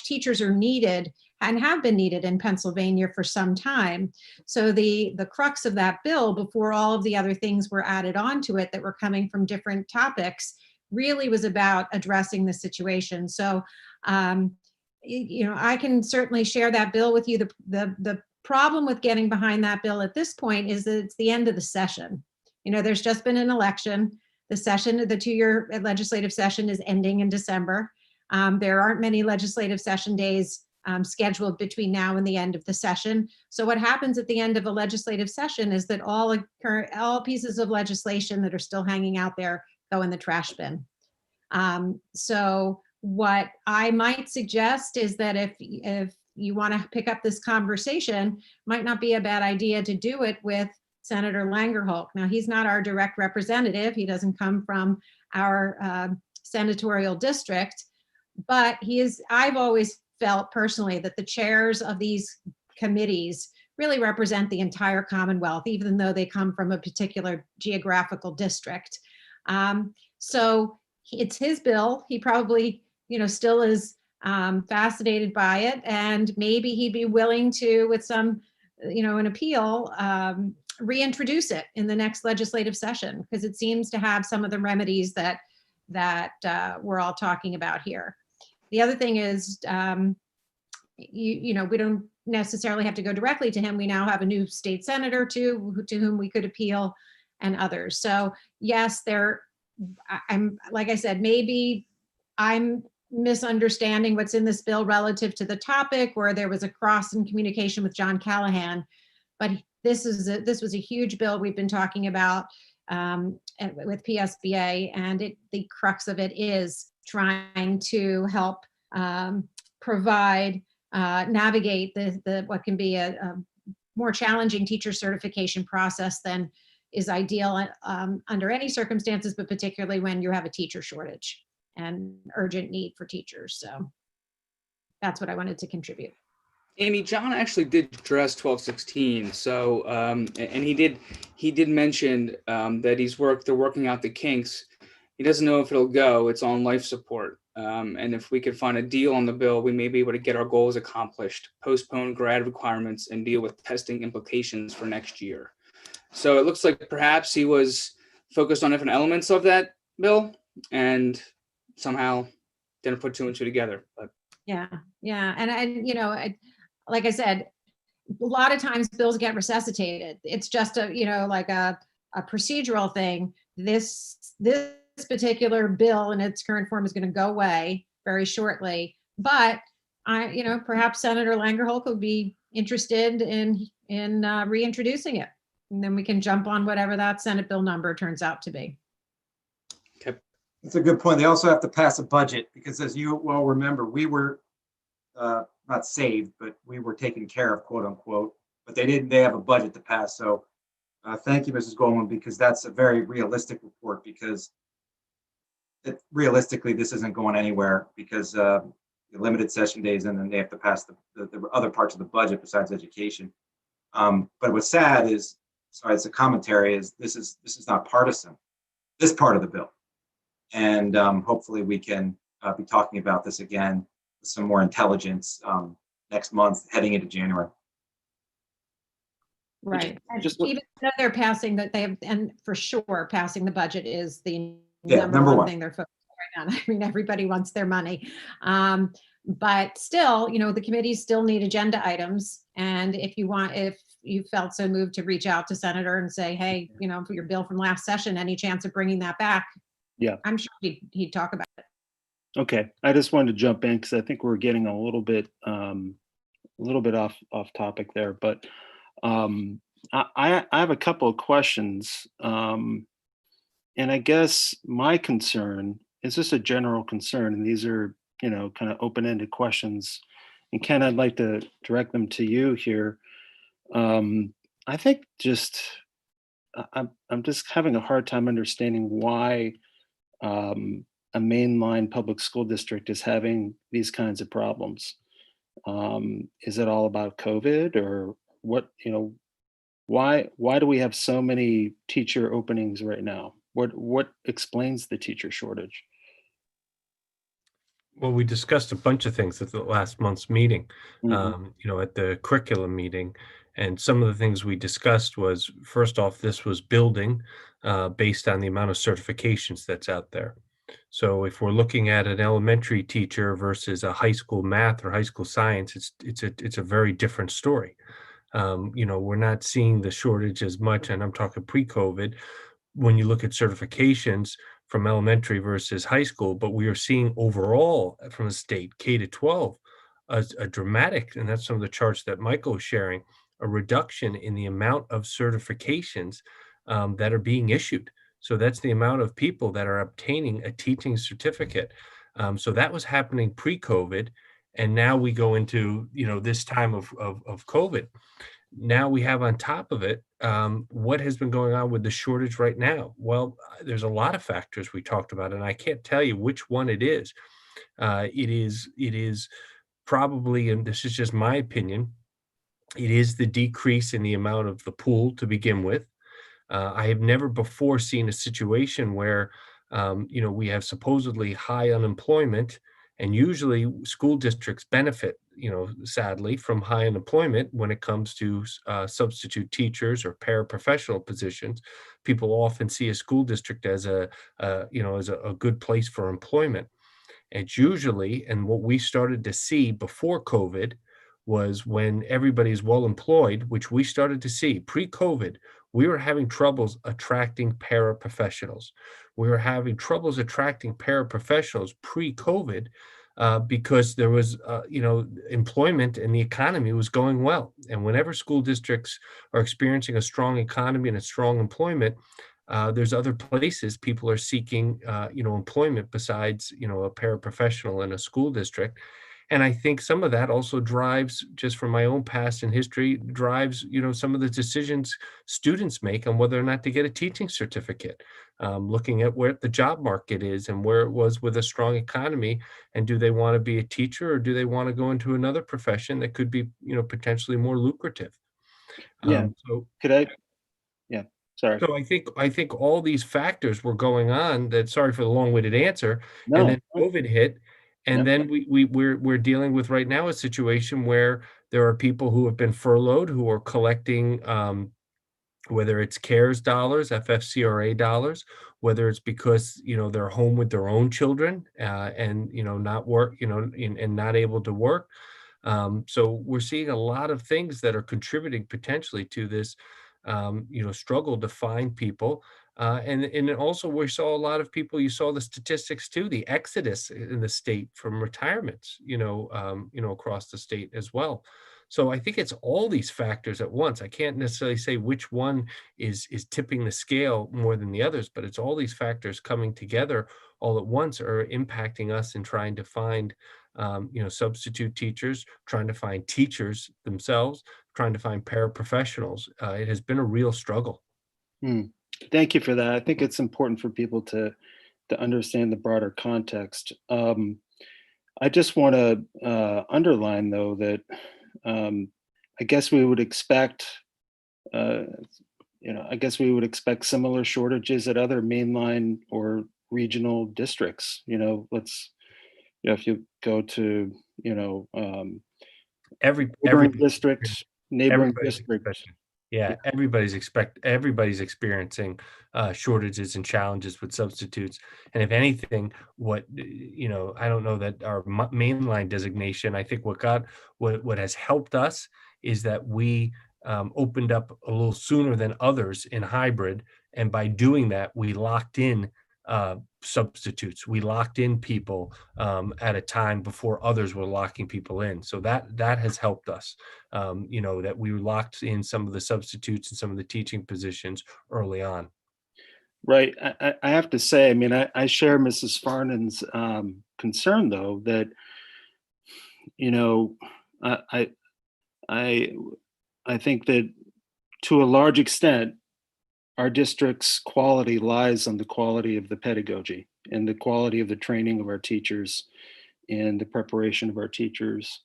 teachers are needed and have been needed in Pennsylvania for some time. So the crux of that bill, before all of the other things were added onto it that were coming from different topics, really was about addressing the situation. So, I can certainly share that bill with you. The problem with getting behind that bill at this point is that it's the end of the session. There's just been an election. The 2-year legislative session is ending in December. There aren't many legislative session days scheduled between now and the end of the session. So what happens at the end of a legislative session is that all pieces of legislation that are still hanging out there go in the trash bin. So what I might suggest is that if you want to pick up this conversation, might not be a bad idea to do it with Senator Langerholk. Now, he's not our direct representative. He doesn't come from our senatorial district, but I've always felt personally that the chairs of these committees really represent the entire Commonwealth, even though they come from a particular geographical district. So it's his bill. He probably, still is fascinated by it, and maybe he'd be willing to, with some, an appeal, reintroduce it in the next legislative session, because it seems to have some of the remedies that we're all talking about here. The other thing is, we don't necessarily have to go directly to him. We now have a new state senator to whom we could appeal, and others. So yes, I'm, like I said, maybe I'm misunderstanding what's in this bill relative to the topic, or there was a cross in communication with John Callahan. But this was a huge bill we've been talking about with PSBA, and the crux of it is trying to help provide, navigate what can be a more challenging teacher certification process than is ideal under any circumstances, but particularly when you have a teacher shortage and urgent need for teachers. So that's what I wanted to contribute. Amy, John actually did address 1216. So, and he did mention that they're working out the kinks. He doesn't know if it'll go. It's on life support. And if we could find a deal on the bill, we may be able to get our goals accomplished, postpone grad requirements, and deal with testing implications for next year. So it looks like perhaps he was focused on different elements of that bill and somehow didn't put 2 and 2 together. But yeah. And like I said, a lot of times bills get resuscitated. It's just like a procedural thing. This particular bill in its current form is going to go away very shortly. But perhaps Senator Langerholk would be interested in reintroducing it, and then we can jump on whatever that Senate bill number turns out to be. Okay, that's a good point. They also have to pass a budget, because as you well remember, we were not saved, but we were taken care of, quote unquote, but they have a budget to pass. So thank you, Mrs. Goldman, because that's a very realistic report, because realistically, this isn't going anywhere, because limited session days, and then they have to pass the other parts of the budget besides education. But what's sad is, it's a commentary, is this is not partisan, this part of the bill. And hopefully we can be talking about this again with some more intelligence next month, heading into January. Right. Even though they're passing that, and for sure passing the budget is the number one thing they're focused on right now. I mean, everybody wants their money. But still, the committees still need agenda items. And if you felt so moved to reach out to Senator and say, hey, for your bill from last session, any chance of bringing that back? Yeah, I'm sure he'd talk about it. Okay, I just wanted to jump in because I think we're getting a little bit off topic there, but I have a couple of questions, and I guess my concern is just a general concern, and these are kind of open-ended questions. And Ken, I'd like to direct them to you here. I think just I'm just having a hard time understanding why a mainline public school district is having these kinds of problems. Is it all about COVID, or what? Why do we have so many teacher openings right now? What explains the teacher shortage? Well, we discussed a bunch of things at the last month's meeting, Mhm. at the curriculum meeting. And some of the things we discussed was, first off, this was building based on the amount of certifications that's out there. So if we're looking at an elementary teacher versus a high school math or high school science, it's a very different story. We're not seeing the shortage as much, and I'm talking pre-COVID, when you look at certifications from elementary versus high school, but we are seeing overall from the state K to 12 a dramatic, and that's some of the charts that Michael was sharing, a reduction in the amount of certifications that are being issued. So that's the amount of people that are obtaining a teaching certificate. So that was happening pre-COVID, and now we go into this time of COVID. Now we have on top of it, what has been going on with the shortage right now? Well, there's a lot of factors we talked about, and I can't tell you which one it is. It is probably, and this is just my opinion, it is the decrease in the amount of the pool to begin with. I have never before seen a situation where, we have supposedly high unemployment, and usually school districts benefit, sadly, from high unemployment when it comes to substitute teachers or paraprofessional positions. People often see a school district as a good place for employment. It's usually, and what we started to see before COVID was when everybody's well employed, which we started to see pre-COVID, we were having troubles attracting paraprofessionals. We were having troubles attracting paraprofessionals pre-COVID because there was, employment and the economy was going well. And whenever school districts are experiencing a strong economy and a strong employment, there's other places people are seeking, employment besides, a paraprofessional in a school district. And I think some of that also drives, just from my own past and history, drives, some of the decisions students make on whether or not to get a teaching certificate. Looking at where the job market is and where it was with a strong economy, and do they want to be a teacher or do they want to go into another profession that could be, potentially more lucrative? Yeah. So Could I? Yeah. Sorry. So I think all these factors were going on that, sorry for the long-winded answer, and No. then COVID hit, and Yeah. then we're dealing with right now a situation where there are people who have been furloughed who are collecting, whether it's CARES dollars, FFCRA dollars, whether it's because, they're home with their own children, and, not work, and not able to work. So we're seeing a lot of things that are contributing potentially to this, struggle to find people. And also we saw a lot of people, you saw the statistics too, the exodus in the state from retirements, across the state as well. So I think it's all these factors at once. I can't necessarily say which one is tipping the scale more than the others, but it's all these factors coming together all at once are impacting us in trying to find, substitute teachers, trying to find teachers themselves, trying to find paraprofessionals. It has been a real struggle. Hmm. Thank you for that. I think it's important for people to understand the broader context. I just want to underline, though, that um, I guess we would expect, uh, I guess we would expect similar shortages at other mainline or regional districts. If you go to, Every neighboring everybody districts, neighboring Everybody's districts. expecting. Yeah, everybody's experiencing shortages and challenges with substitutes. And if anything, I don't know that our mainline designation. I think what has helped us is that we opened up a little sooner than others in hybrid, and by doing that, we locked in substitutes. We locked in people at a time before others were locking people in. So that has helped us, that we locked in some of the substitutes and some of the teaching positions early on. Right. I have to say, I mean, I share Mrs. Farnan's concern, though, that, you know, I, I, I I think that to a large extent, our district's quality lies on the quality of the pedagogy and the quality of the training of our teachers and the preparation of our teachers.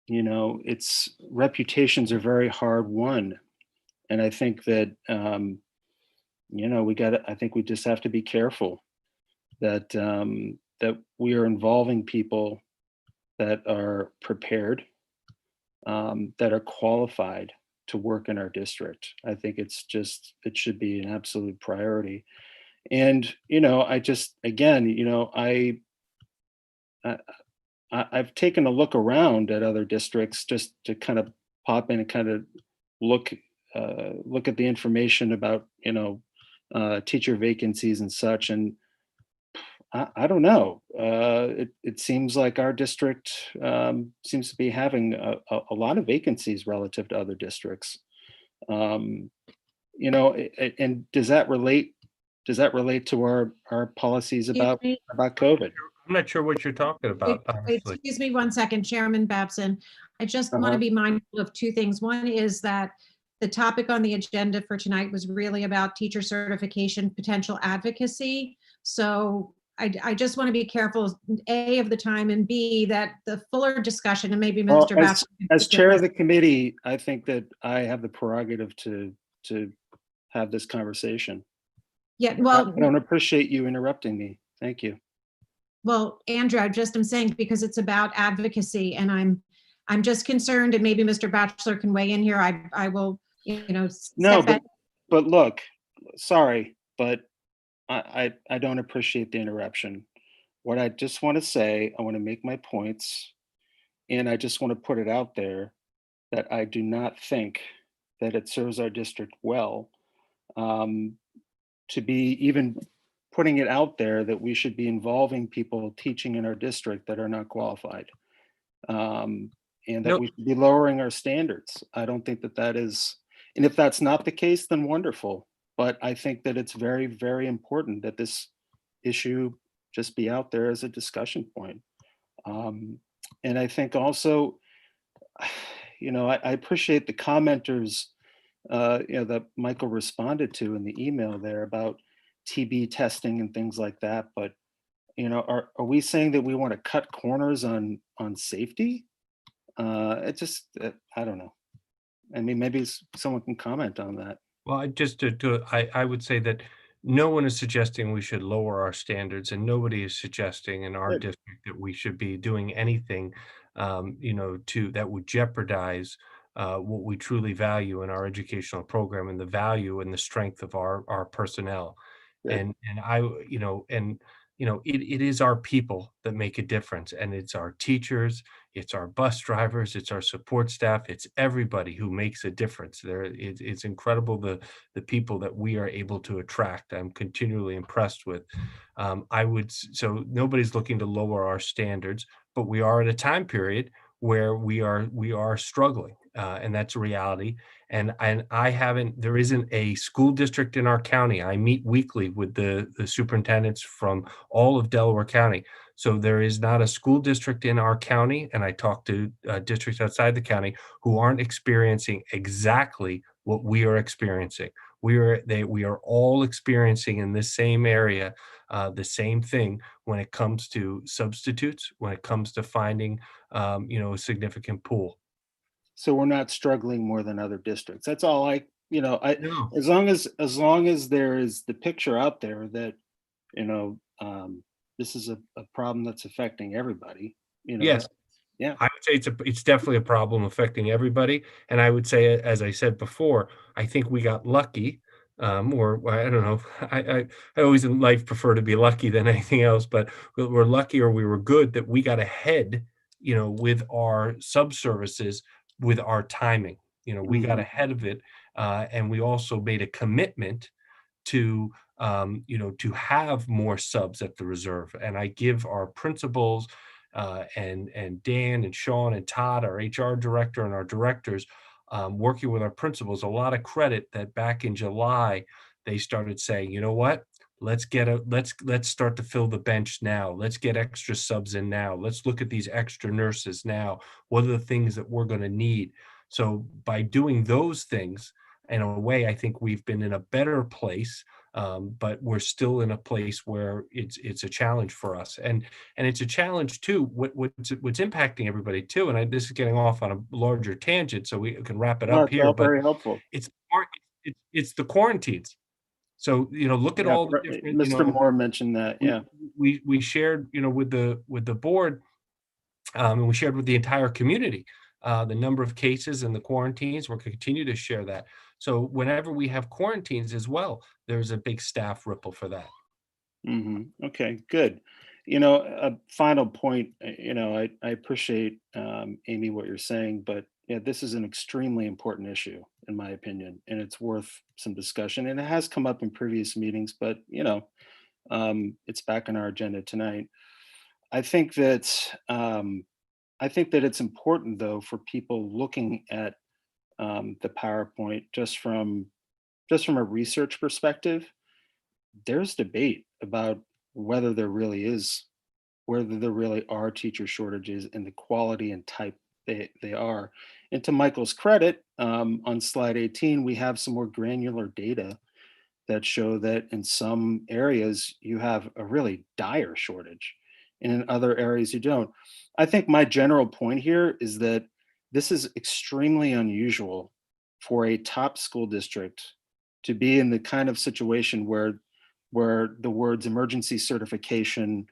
You know, it's reputations are very hard won. And I think that, you know, I think we just have to be careful that, that we are involving people that are prepared, that are qualified to work in our district. I think it should be an absolute priority. And, you know, again, you know, I've taken a look around at other districts just to kind of pop in and kind of look, look at the information about, you know, teacher vacancies and such. And I don't know. It seems like our district seems to be having a lot of vacancies relative to other districts. Um, you know, and does that relate? Does that relate to our policies Excuse me. about COVID? I'm not sure what you're talking about, honestly. Excuse me one second, Chairman Babson. I just want to be mindful of two things. One is that the topic on the agenda for tonight was really about teacher certification, potential advocacy. So I just want to be careful, A, of the time, and B, that the fuller discussion, and maybe Well, Mr. Babson. as chair of the committee, I think that I have the prerogative to have this conversation. Yeah, well, I don't appreciate you interrupting me. Thank you. well, Andrew, I just am saying because it's about advocacy, and I'm just concerned, and maybe Mr. Batchelor can weigh in here. I will, you know, No, step back. but look, sorry, but I don't appreciate the interruption. What I just want to say, I want to make my points, and I just want to put it out there that I do not think that it serves our district well, to be even putting it out there that we should be involving people teaching in our district that are not qualified. And that No. we should be lowering our standards. I don't think that that is, and if that's not the case, then wonderful. But I think that it's very, very important that this issue just be out there as a discussion point. And I think also, you know, I appreciate the commenters, you know, that Michael responded to in the email there about TB testing and things like that. But, you know, are we saying that we want to cut corners on safety? It just, I don't know. I mean, maybe someone can comment on that. Well, I would say that no one is suggesting we should lower our standards, and nobody is suggesting in our Good. district that we should be doing anything, you know, that would jeopardize what we truly value in our educational program and the value and the strength of our personnel. Good. And it is our people that make a difference, and it's our teachers, it's our bus drivers, it's our support staff, it's everybody who makes a difference. It's incredible the people that we are able to attract. I'm continually impressed with. So nobody's looking to lower our standards, but we are at a time period where we are struggling, and that's a reality. And there isn't a school district in our county. I meet weekly with the superintendents from all of Delaware County. So there is not a school district in our county, and I talk to districts outside the county who aren't experiencing exactly what we are experiencing. We are all experiencing in this same area the same thing when it comes to substitutes, when it comes to finding a significant pool. So we're not struggling more than other districts. That's all No. as long as there is the picture out there that, you know, this is a problem that's affecting everybody, you know. Yes. Yeah. I would say it's definitely a problem affecting everybody. And I would say, as I said before, I think we got lucky, or I don't know. I always in life prefer to be lucky than anything else, but we're lucky or we were good that we got ahead, with our sub-services, with our timing. We got ahead of it, and we also made a commitment to to have more subs at the reserve. And I give our principals and Dan and Sean and Todd, our HR director, and our directors, working with our principals, a lot of credit that back in July they started saying, you know what? Let's start to fill the bench now. Let's get extra subs in now. Let's look at these extra nurses now. What are the things that we're going to need? So by doing those things, in a way, I think we've been in a better place, but we're still in a place where it's a challenge for us, and it's a challenge too. What's impacting everybody too, and this is getting off on a larger tangent, so we can wrap it No, up it's here. all But very helpful. it's it's the quarantines. So look at Yeah, all the different. Mr. Moore mentioned that. Yeah. We shared with the board, and we shared with the entire community the number of cases and the quarantines. We're going to continue to share that. So whenever we have quarantines as well, there's a big staff ripple for that. Okay, good. A final point, I appreciate, Amy, what you're saying, but yeah, this is an extremely important issue, in my opinion, and it's worth some discussion. And it has come up in previous meetings, but, it's back on our agenda tonight. I think that it's important, though, for people looking at the PowerPoint just from a research perspective. There's debate about whether there really is, whether there really are teacher shortages and the quality and type they are. And to Michael's credit, on slide 18, we have some more granular data that show that in some areas you have a really dire shortage, and in other areas you don't. I think my general point here is that this is extremely unusual for a top school district to be in the kind of situation where the words emergency certification,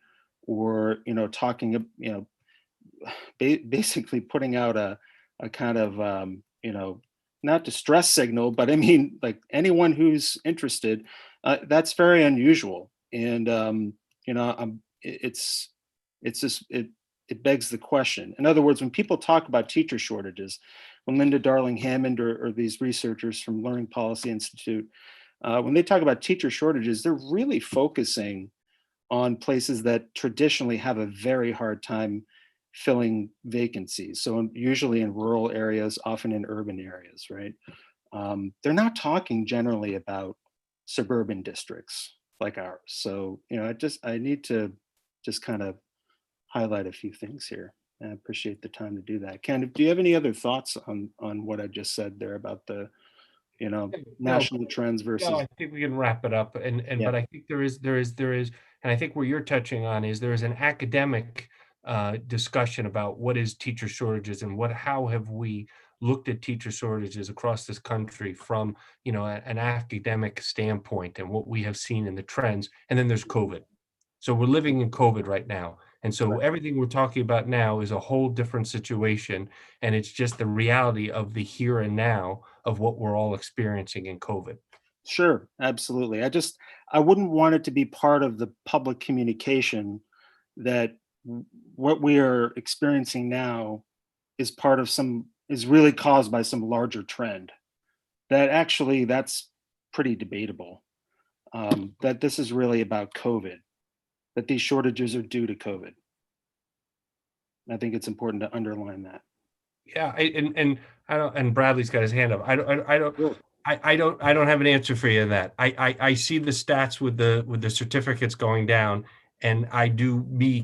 or talking, basically putting out a kind of not distress signal, but I mean, like, anyone who's interested, that's very unusual. And it's just, it begs the question. In other words, when people talk about teacher shortages, when Linda Darling Hammond or these researchers from Learning Policy Institute, when they talk about teacher shortages, they're really focusing on places that traditionally have a very hard time filling vacancies. So usually in rural areas, often in urban areas, right? They're not talking generally about suburban districts like ours. So, I need to just kind of highlight a few things here. I appreciate the time to do that. Ken, do you have any other thoughts on what I just said there about the, national trends versus? No, I think we can wrap it up. Yeah. But I think there is, and I think where you're touching on is there is an academic discussion about what is teacher shortages and how have we looked at teacher shortages across this country from, an academic standpoint and what we have seen in the trends. And then there's COVID. So we're living in COVID right now. And so everything we're talking about now is a whole different situation. And it's just the reality of the here and now of what we're all experiencing in COVID. Sure, absolutely. I wouldn't want it to be part of the public communication that what we are experiencing now is really caused by some larger trend. That's pretty debatable. That this is really about COVID, that these shortages are due to COVID. I think it's important to underline that. Yeah, and Bradley's got his hand up. I don't have an answer for you on that. I see the stats with the certificates going down, and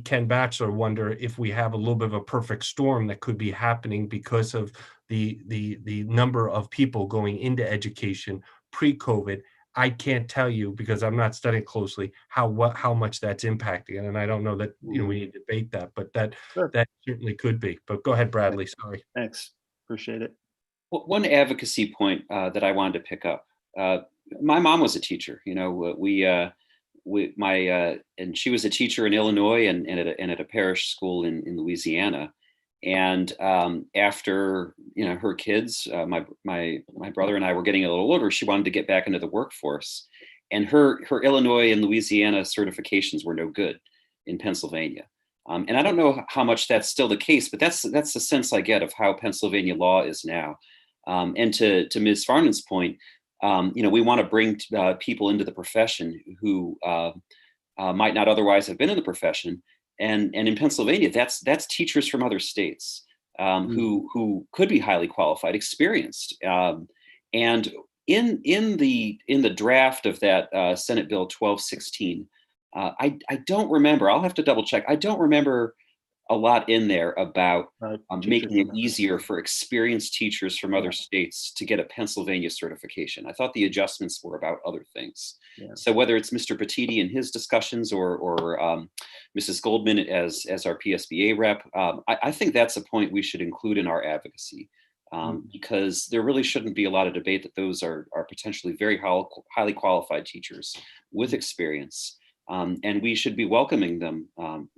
Ken Batchelor, wonder if we have a little bit of a perfect storm that could be happening because of the number of people going into education pre-COVID. I can't tell you because I'm not studying closely how much that's impacting, and I don't know that we need to debate that, but that certainly could be. But go ahead, Bradley. Sorry. Thanks, appreciate it. One advocacy point that I wanted to pick up. My mom was a teacher. And she was a teacher in Illinois and at a parish school in Louisiana. And after her kids, my brother and I were getting a little older, she wanted to get back into the workforce, and her Illinois and Louisiana certifications were no good in Pennsylvania. And I don't know how much that's still the case, but that's the sense I get of how Pennsylvania law is now. And to Ms. Farnan's point, we want to bring people into the profession who might not otherwise have been in the profession. And in Pennsylvania, that's teachers from other states who could be highly qualified, experienced. And in the draft of that Senate Bill 1216, I don't remember. I'll have to double check. I don't remember a lot in there about teachers making from it other easier for experienced teachers from other states to get a Pennsylvania certification. I thought the adjustments were about other things. Yeah. So whether it's Mr. Petiti in his discussions or Mrs. Goldman as our PSBA rep, I think that's a point we should include in our advocacy. Because there really shouldn't be a lot of debate that those are potentially very highly qualified teachers with experience, and we should be welcoming them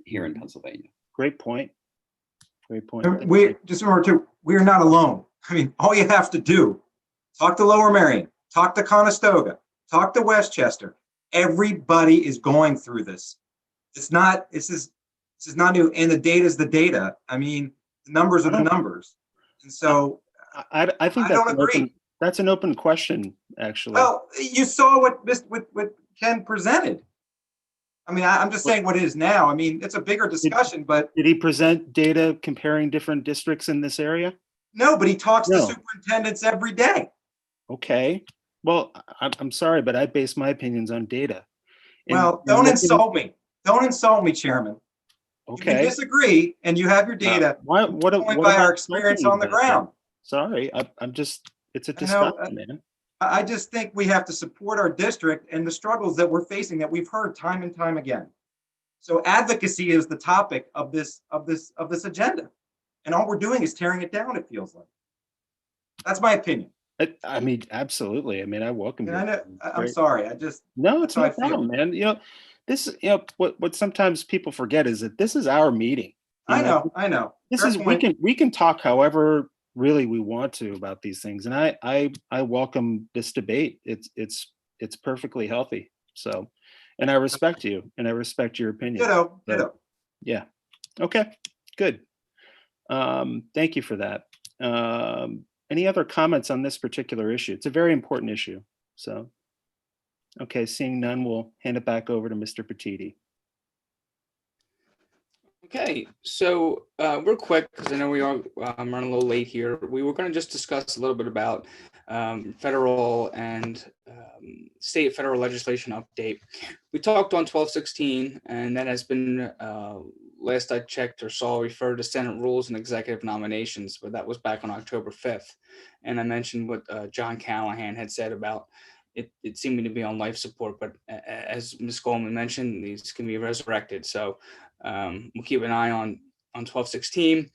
here in Pennsylvania. Great point. Great point. And we just remember too, we are not alone. I mean, all you have to do, talk to Lower Merion, talk to Conestoga, talk to Westchester. Everybody is going through this. This is not new, and the data is the data. I mean, the numbers are the numbers. And so I think I don't agree. That's an open question, actually. Well, you saw what Ken presented. I mean, I'm just saying what it is now. I mean, it's a bigger discussion, but did he present data comparing different districts in this area? no, but he talks to No. superintendents every day. Okay. Well, I'm sorry, but I base my opinions on data. And Well, don't insult me. Don't insult me, Chairman. You can Okay. disagree, and you have your data What going what by about our experience insulting on the you about ground. that? Sorry, I'm just, it's a I know, discussion, man. I just think we have to support our district and the struggles that we're facing that we've heard time and time again. So advocacy is the topic of this agenda, and all we're doing is tearing it down. It feels like. That's my opinion. I mean, absolutely. I mean, I welcome And you. I'm sorry. No, that's it's how no I feel. problem, man. This, what sometimes people forget is that this is our meeting. I know. This Fair is, point. we can talk however really we want to about these things. And I welcome this debate. It's perfectly healthy. So, and I respect you and I respect your opinion. Ditto. Yeah. Okay, good. Thank you for that. Any other comments on this particular issue? It's a very important issue. So, okay, seeing none, we'll hand it back over to Mr. Petiti. Okay, so real quick, because I know we are running a little late here, we were going to just discuss a little bit about federal and state federal legislation update. We talked on 1216, and that has been, last I checked or saw, referred to Senate rules and executive nominations, but that was back on October 5th. And I mentioned what John Callahan had said about it seeming to be on life support, but as Ms. Goldman mentioned, these can be resurrected. So we'll keep an eye on 1216.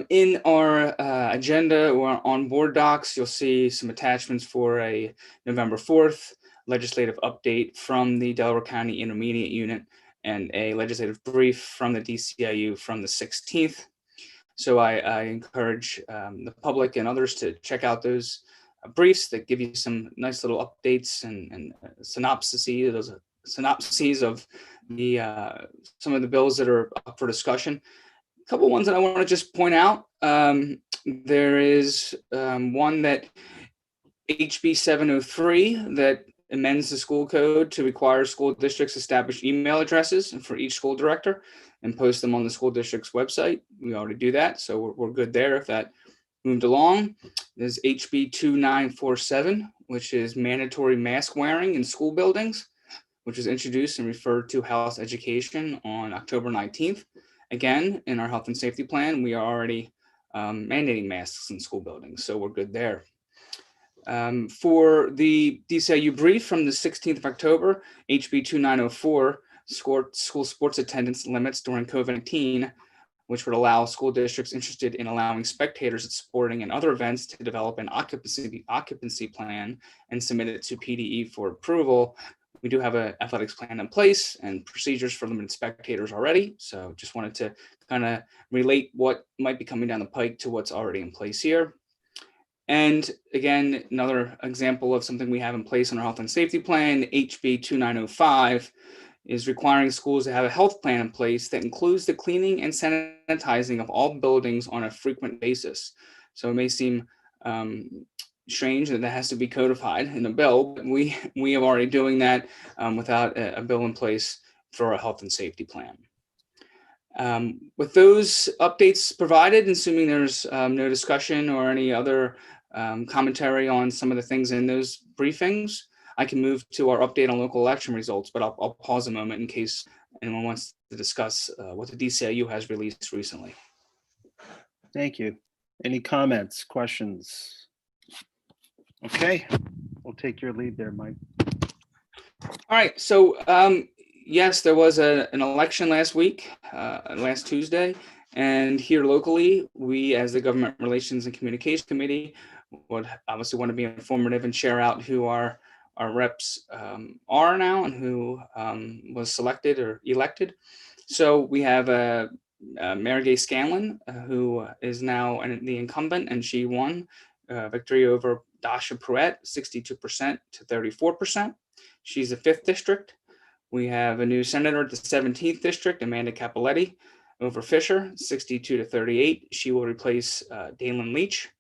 In our agenda or on board docs, you'll see some attachments for a November 4th legislative update from the Delaware County Intermediate Unit and a legislative brief from the DCIU from the 16th. So I encourage the public and others to check out those briefs that give you some nice little updates and synopses of the some of the bills that are up for discussion. A couple ones that I want to just point out. There is one that HB 703 that amends the school code to require school districts establish email addresses for each school director and post them on the school district's website. We already do that, so we're good there if that moved along. There's HB 2947, which is mandatory mask wearing in school buildings, which was introduced and referred to health education on October 19th. Again, in our health and safety plan, we are already mandating masks in school buildings, so we're good there. For the DCIU brief from the 16th of October, HB 2904, school sports attendance limits during COVID-19, which would allow school districts interested in allowing spectators at sporting and other events to develop an occupancy plan and submit it to PDE for approval. We do have an athletics plan in place and procedures for limited spectators already. So just wanted to kind of relate what might be coming down the pike to what's already in place here. And again, another example of something we have in place in our health and safety plan, HB 2905, is requiring schools to have a health plan in place that includes the cleaning and sanitizing of all buildings on a frequent basis. So it may seem strange that has to be codified in a bill, but we are already doing that without a bill in place for a health and safety plan. With those updates provided, assuming there's no discussion or any other commentary on some of the things in those briefings, I can move to our update on local election results, but I'll pause a moment in case anyone wants to discuss what the DCIU has released recently. Thank you. Any comments, questions? Okay, we'll take your lead there, Mike. All right, so yes, there was an election last week, last Tuesday, and here locally, we as the Government Relations and Communications Committee would obviously want to be informative and share out who our reps are now and who was selected or elected. So we have Mary Gay Scanlon, who is now the incumbent, and she won victory over Dasha Pruitt, 62% to 34%. She's the 5th district. We have a new senator at the 17th district, Amanda Capoletti, over Fisher, 62 to 38. She will replace Dalen Leach.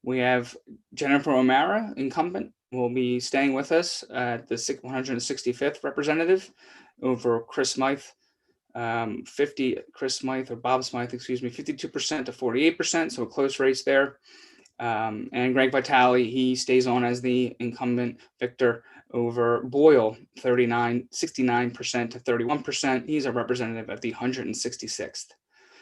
We have Jennifer O'Mara, incumbent, will be staying with us at the 165th representative over Chris Smythe, Bob Smythe, excuse me, 52% to 48%, so a close race there. And Greg Vitale, he stays on as the incumbent victor over Boyle, 69% to 31%. He's a representative at the 166th.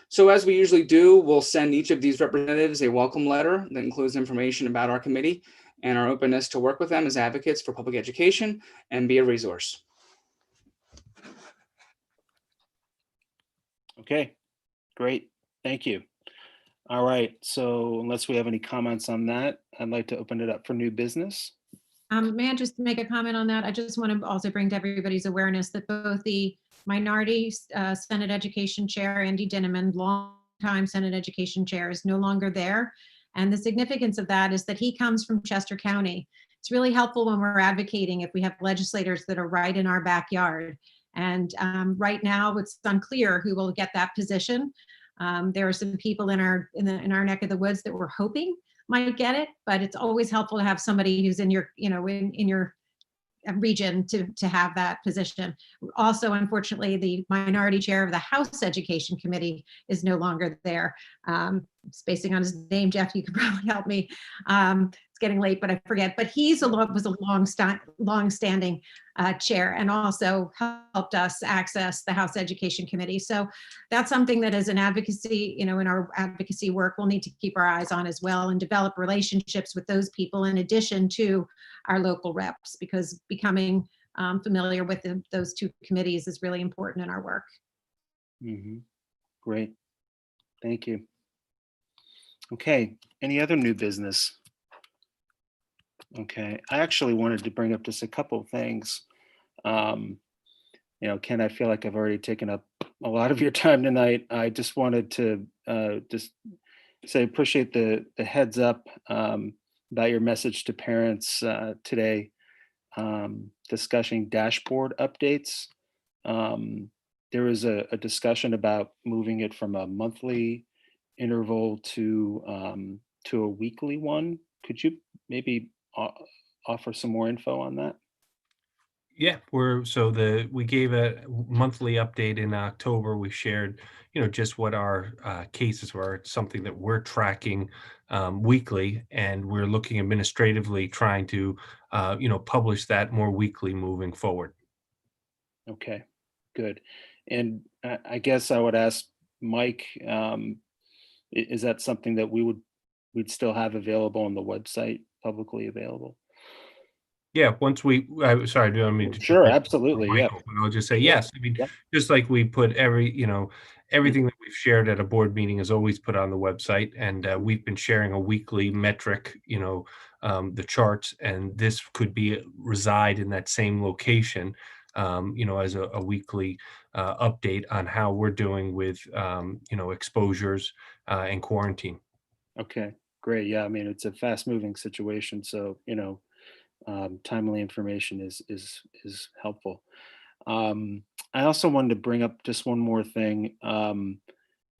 So as we usually do, we'll send each of these representatives a welcome letter that includes information about our committee and our openness to work with them as advocates for public education and be a resource. Okay, great. Thank you. All right, so unless we have any comments on that, I'd like to open it up for new business. May I just make a comment on that? I just want to also bring to everybody's awareness that both the Minority Senate Education Chair, Andy Dinneman, longtime Senate Education Chair, is no longer there. And the significance of that is that he comes from Chester County. It's really helpful when we're advocating if we have legislators that are right in our backyard. And right now, it's unclear who will get that position. There are some people in our neck of the woods that we're hoping might get it, but it's always helpful to have somebody who's in your, in your region to have that position. Also, unfortunately, the minority chair of the House Education Committee is no longer there. Spacing on his name, Jeff, you could probably help me. It's getting late, but I forget. But was a long-standing chair and also helped us access the House Education Committee. So that's something that as an advocacy, in our advocacy work, we'll need to keep our eyes on as well and develop relationships with those people in addition to our local reps, because becoming familiar with those two committees is really important in our work. Mm-hmm. Great. Thank you. Okay, any other new business? Okay, I actually wanted to bring up just a couple of things. Ken, I feel like I've already taken up a lot of your time tonight. I just wanted to just say appreciate the heads up about your message to parents today, discussing dashboard updates. There was a discussion about moving it from a monthly interval to a weekly one. Could you maybe offer some more info on that? Yeah, we gave a monthly update in October. We shared, just what our cases were. It's something that we're tracking weekly, and we're looking administratively trying to, publish that more weekly moving forward. Okay, good. And I guess I would ask Mike, is that something that we'd still have available on the website, publicly available? Yeah, sorry, do you want me to? Sure, absolutely, yeah. Michael, but I'll just say yes. I mean, just like we put everything that we've shared at a board meeting is always put on the website, and we've been sharing a weekly metric, the charts, and this could reside in that same location, as a weekly update on how we're doing with, exposures and quarantine. Okay, great. Yeah, I mean, it's a fast-moving situation, so timely information is helpful. I also wanted to bring up just one more thing.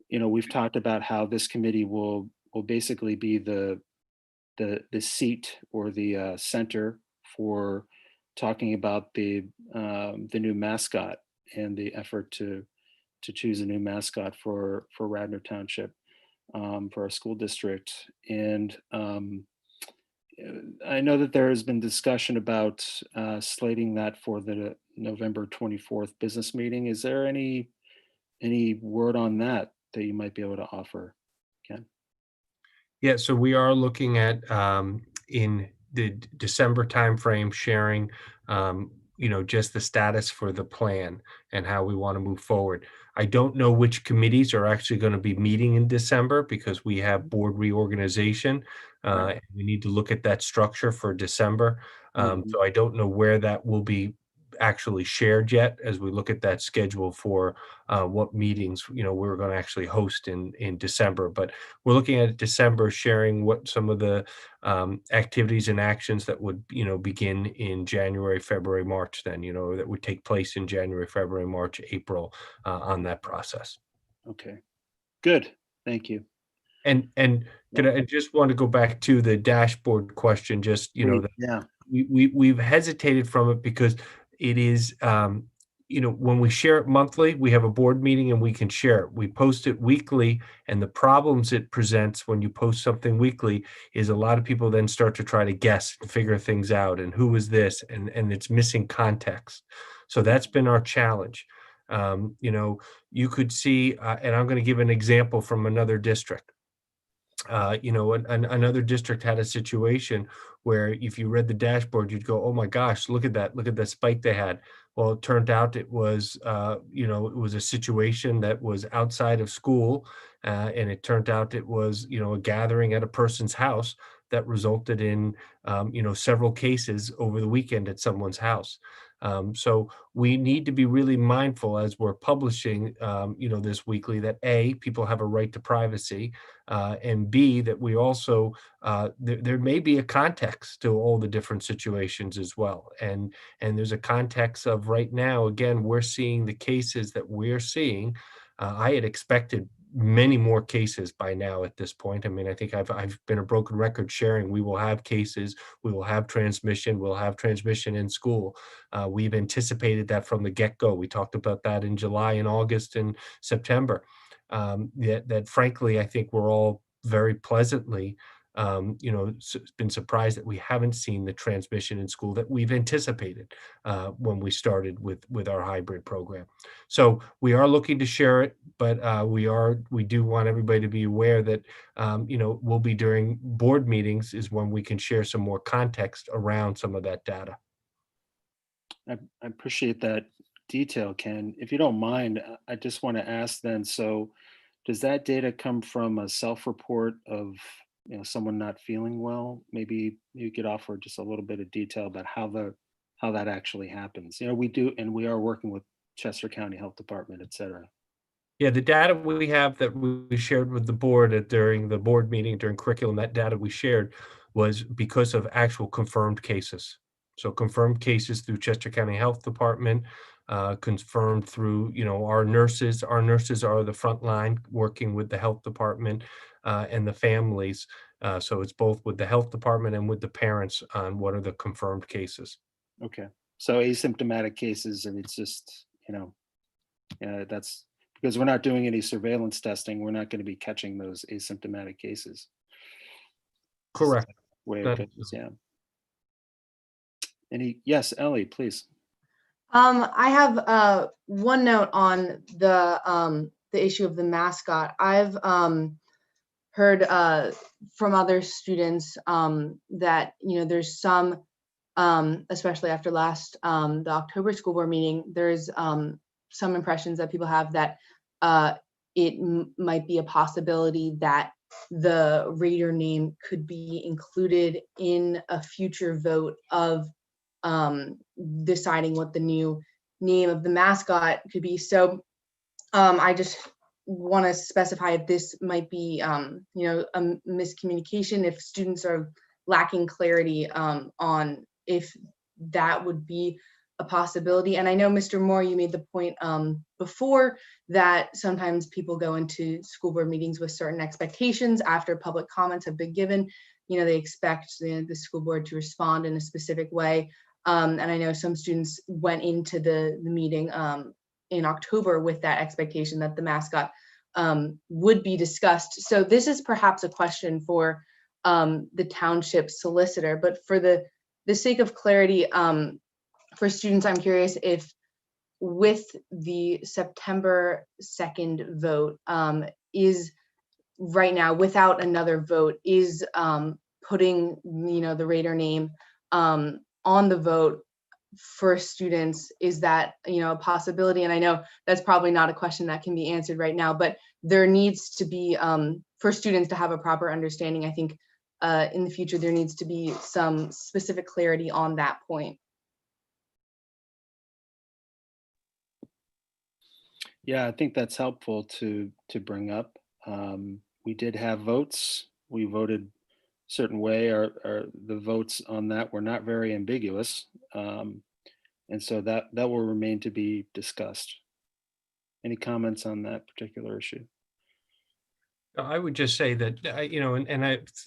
We've talked about how this committee will basically be the seat or the center for talking about the new mascot and the effort to choose a new mascot for Radnor Township, for our school district. And I know that there has been discussion about slating that for the November 24th business meeting. Is there any word on that that you might be able to offer, Ken? Yeah, so we are looking at in the December timeframe sharing, just the status for the plan and how we want to move forward. I don't know which committees are actually going to be meeting in December because we have board reorganization. Right. And we need to look at that structure for December. Mhm. So I don't know where that will be actually shared yet as we look at that schedule for what meetings we're going to actually host in December. But we're looking at December, sharing what some of the activities and actions that would begin in January, February, March. Then that would take place in January, February, March, April on that process. Okay, good. Thank you. And I just want to go back to the dashboard question. Just Please. that Yeah. we've hesitated from it because it is when we share it monthly, we have a board meeting and we can share it. We post it weekly, and the problems it presents when you post something weekly is a lot of people then start to try to guess and figure things out, and who is this, and it's missing context. So that's been our challenge. You could see, and I'm going to give an example from another district. Another district had a situation where if you read the dashboard, you'd go, "Oh my gosh, look at that spike they had." Well, it turned out it was, it was a situation that was outside of school, and it turned out it was, a gathering at a person's house that resulted in, several cases over the weekend at someone's house. So we need to be really mindful as we're publishing, this weekly, that A, people have a right to privacy, and B, that we also there may be a context to all the different situations as well, and there's a context of right now. Again, we're seeing the cases that we're seeing. I had expected many more cases by now at this point. I mean, I think I've been a broken record sharing. We will have cases. We will have transmission. We'll have transmission in school. We've anticipated that from the get-go. We talked about that in July and August and September. That frankly, I think we're all very pleasantly, been surprised that we haven't seen the transmission in school that we've anticipated when we started with our hybrid program. So we are looking to share it, but we do want everybody to be aware that we'll be during board meetings is when we can share some more context around some of that data. I appreciate that detail, Ken. If you don't mind, I just want to ask then, so does that data come from a self-report of someone not feeling well? Maybe you could offer just a little bit of detail about how that actually happens. We do, and we are working with Chester County Health Department, et cetera. Yeah, the data we have that we shared with the board during the board meeting, during curriculum, that data we shared was because of actual confirmed cases. So confirmed cases through Chester County Health Department, confirmed through, our nurses. Our nurses are the front line working with the health department and the families. So it's both with the health department and with the parents on what are the confirmed cases. Okay. So asymptomatic cases, and it's just, that's because we're not doing any surveillance testing. We're not going to be catching those asymptomatic cases. Correct. Way it goes, yeah. Yes, Ellie, please. I have one note on the issue of the mascot. I've heard from other students that there's some, especially after the October school board meeting, there's some impressions that people have that it might be a possibility that the Raider name could be included in a future vote of deciding what the new name of the mascot could be. So I just want to specify if this might be a miscommunication, if students are lacking clarity on if that would be a possibility. And I know, Mr. Moore, you made the point before that sometimes people go into school board meetings with certain expectations after public comments have been given. They expect the school board to respond in a specific way. And I know some students went into the meeting in October with that expectation that the mascot would be discussed. So this is perhaps a question for the township solicitor. But for the sake of clarity, for students, I'm curious if with the September 2nd vote, is right now, without another vote, is putting, the Raider name on the vote for students, is that, a possibility? And I know that's probably not a question that can be answered right now, but there needs to be, for students to have a proper understanding, I think in the future, there needs to be some specific clarity on that point. Yeah, I think that's helpful to bring up. We did have votes. We voted a certain way. The votes on that were not very ambiguous, and so that will remain to be discussed. Any comments on that particular issue? I would just say that,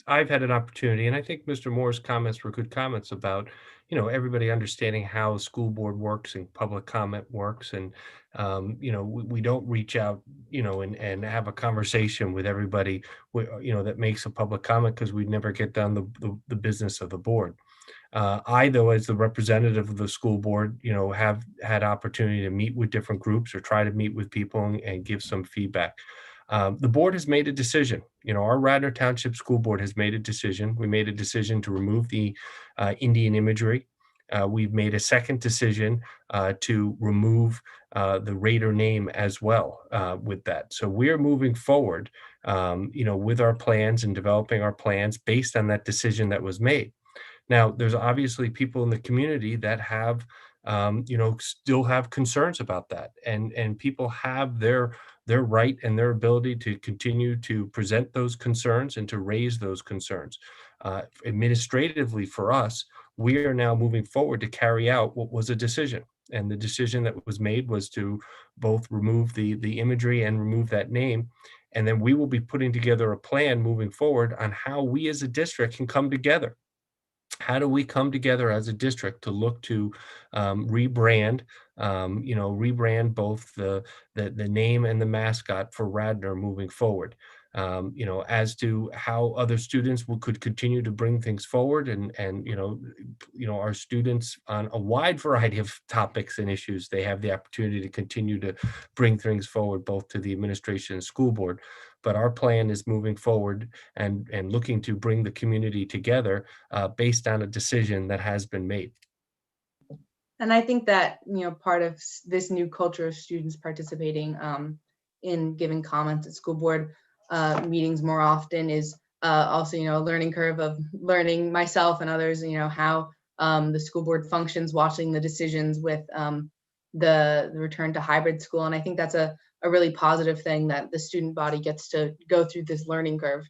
I've had an opportunity, and I think Mr. Moore's comments were good comments about, everybody understanding how a school board works and public comment works. And, we don't reach out, and have a conversation with everybody, that makes a public comment, because we'd never get done the business of the board. I, though, as the representative of the school board, have had opportunity to meet with different groups or try to meet with people and give some feedback. The board has made a decision. Our Radnor Township School Board has made a decision. We made a decision to remove the Indian imagery. We've made a second decision to remove the Raider name as well with that. So we're moving forward, with our plans and developing our plans based on that decision that was made. Now, there's obviously people in the community that have, still have concerns about that, and people have their right and their ability to continue to present those concerns and to raise those concerns. Administratively, for us, we are now moving forward to carry out what was a decision, and the decision that was made was to both remove the imagery and remove that name. And then we will be putting together a plan moving forward on how we as a district can come together. How do we come together as a district to look to rebrand, rebrand both the name and the mascot for Radnor moving forward? As to how other students could continue to bring things forward, and our students on a wide variety of topics and issues, they have the opportunity to continue to bring things forward, both to the administration and school board. But our plan is moving forward and looking to bring the community together based on a decision that has been made. And I think that, part of this new culture of students participating in giving comments at school board meetings more often is also, a learning curve of learning myself and others, how the school board functions, watching the decisions with the return to hybrid school. And I think that's a really positive thing, that the student body gets to go through this learning curve.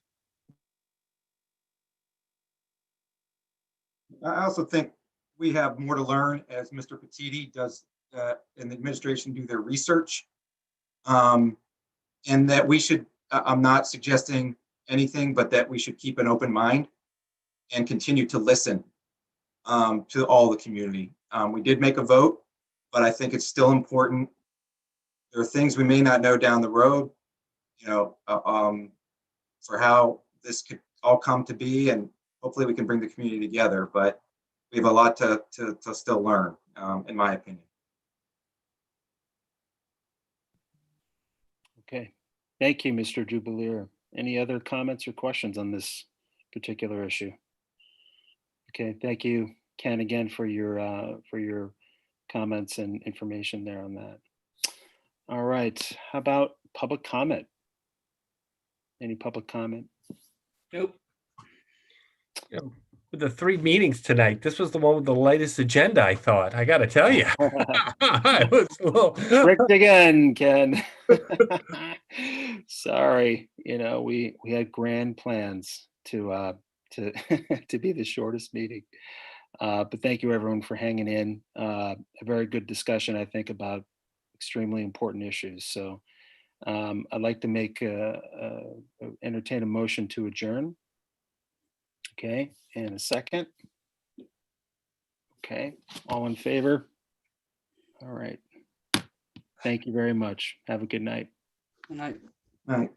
I also think we have more to learn as Mr. Petiti does and the administration do their research. And that we should, I'm not suggesting anything, but that we should keep an open mind and continue to listen to all the community. We did make a vote, but I think it's still important. There are things we may not know down the road, for how this could all come to be, and hopefully we can bring the community together. But we have a lot to still learn, in my opinion. Okay, thank you, Mr. Jubileer. Any other comments or questions on this particular issue? Okay, thank you, Ken, again for your comments and information there on that. All right, how about public comment? Any public comment? Nope. With the 3 meetings tonight, this was the one with the lightest agenda, I thought. I got to tell you. It was a little... Tricked again, Ken. Sorry, we had grand plans to to be the shortest meeting. But thank you everyone for hanging in. A very good discussion, I think, about extremely important issues. So I'd like to entertain a motion to adjourn. Okay, and a second. Okay, all in favor? All right. Thank you very much. Have a good night. And I All right.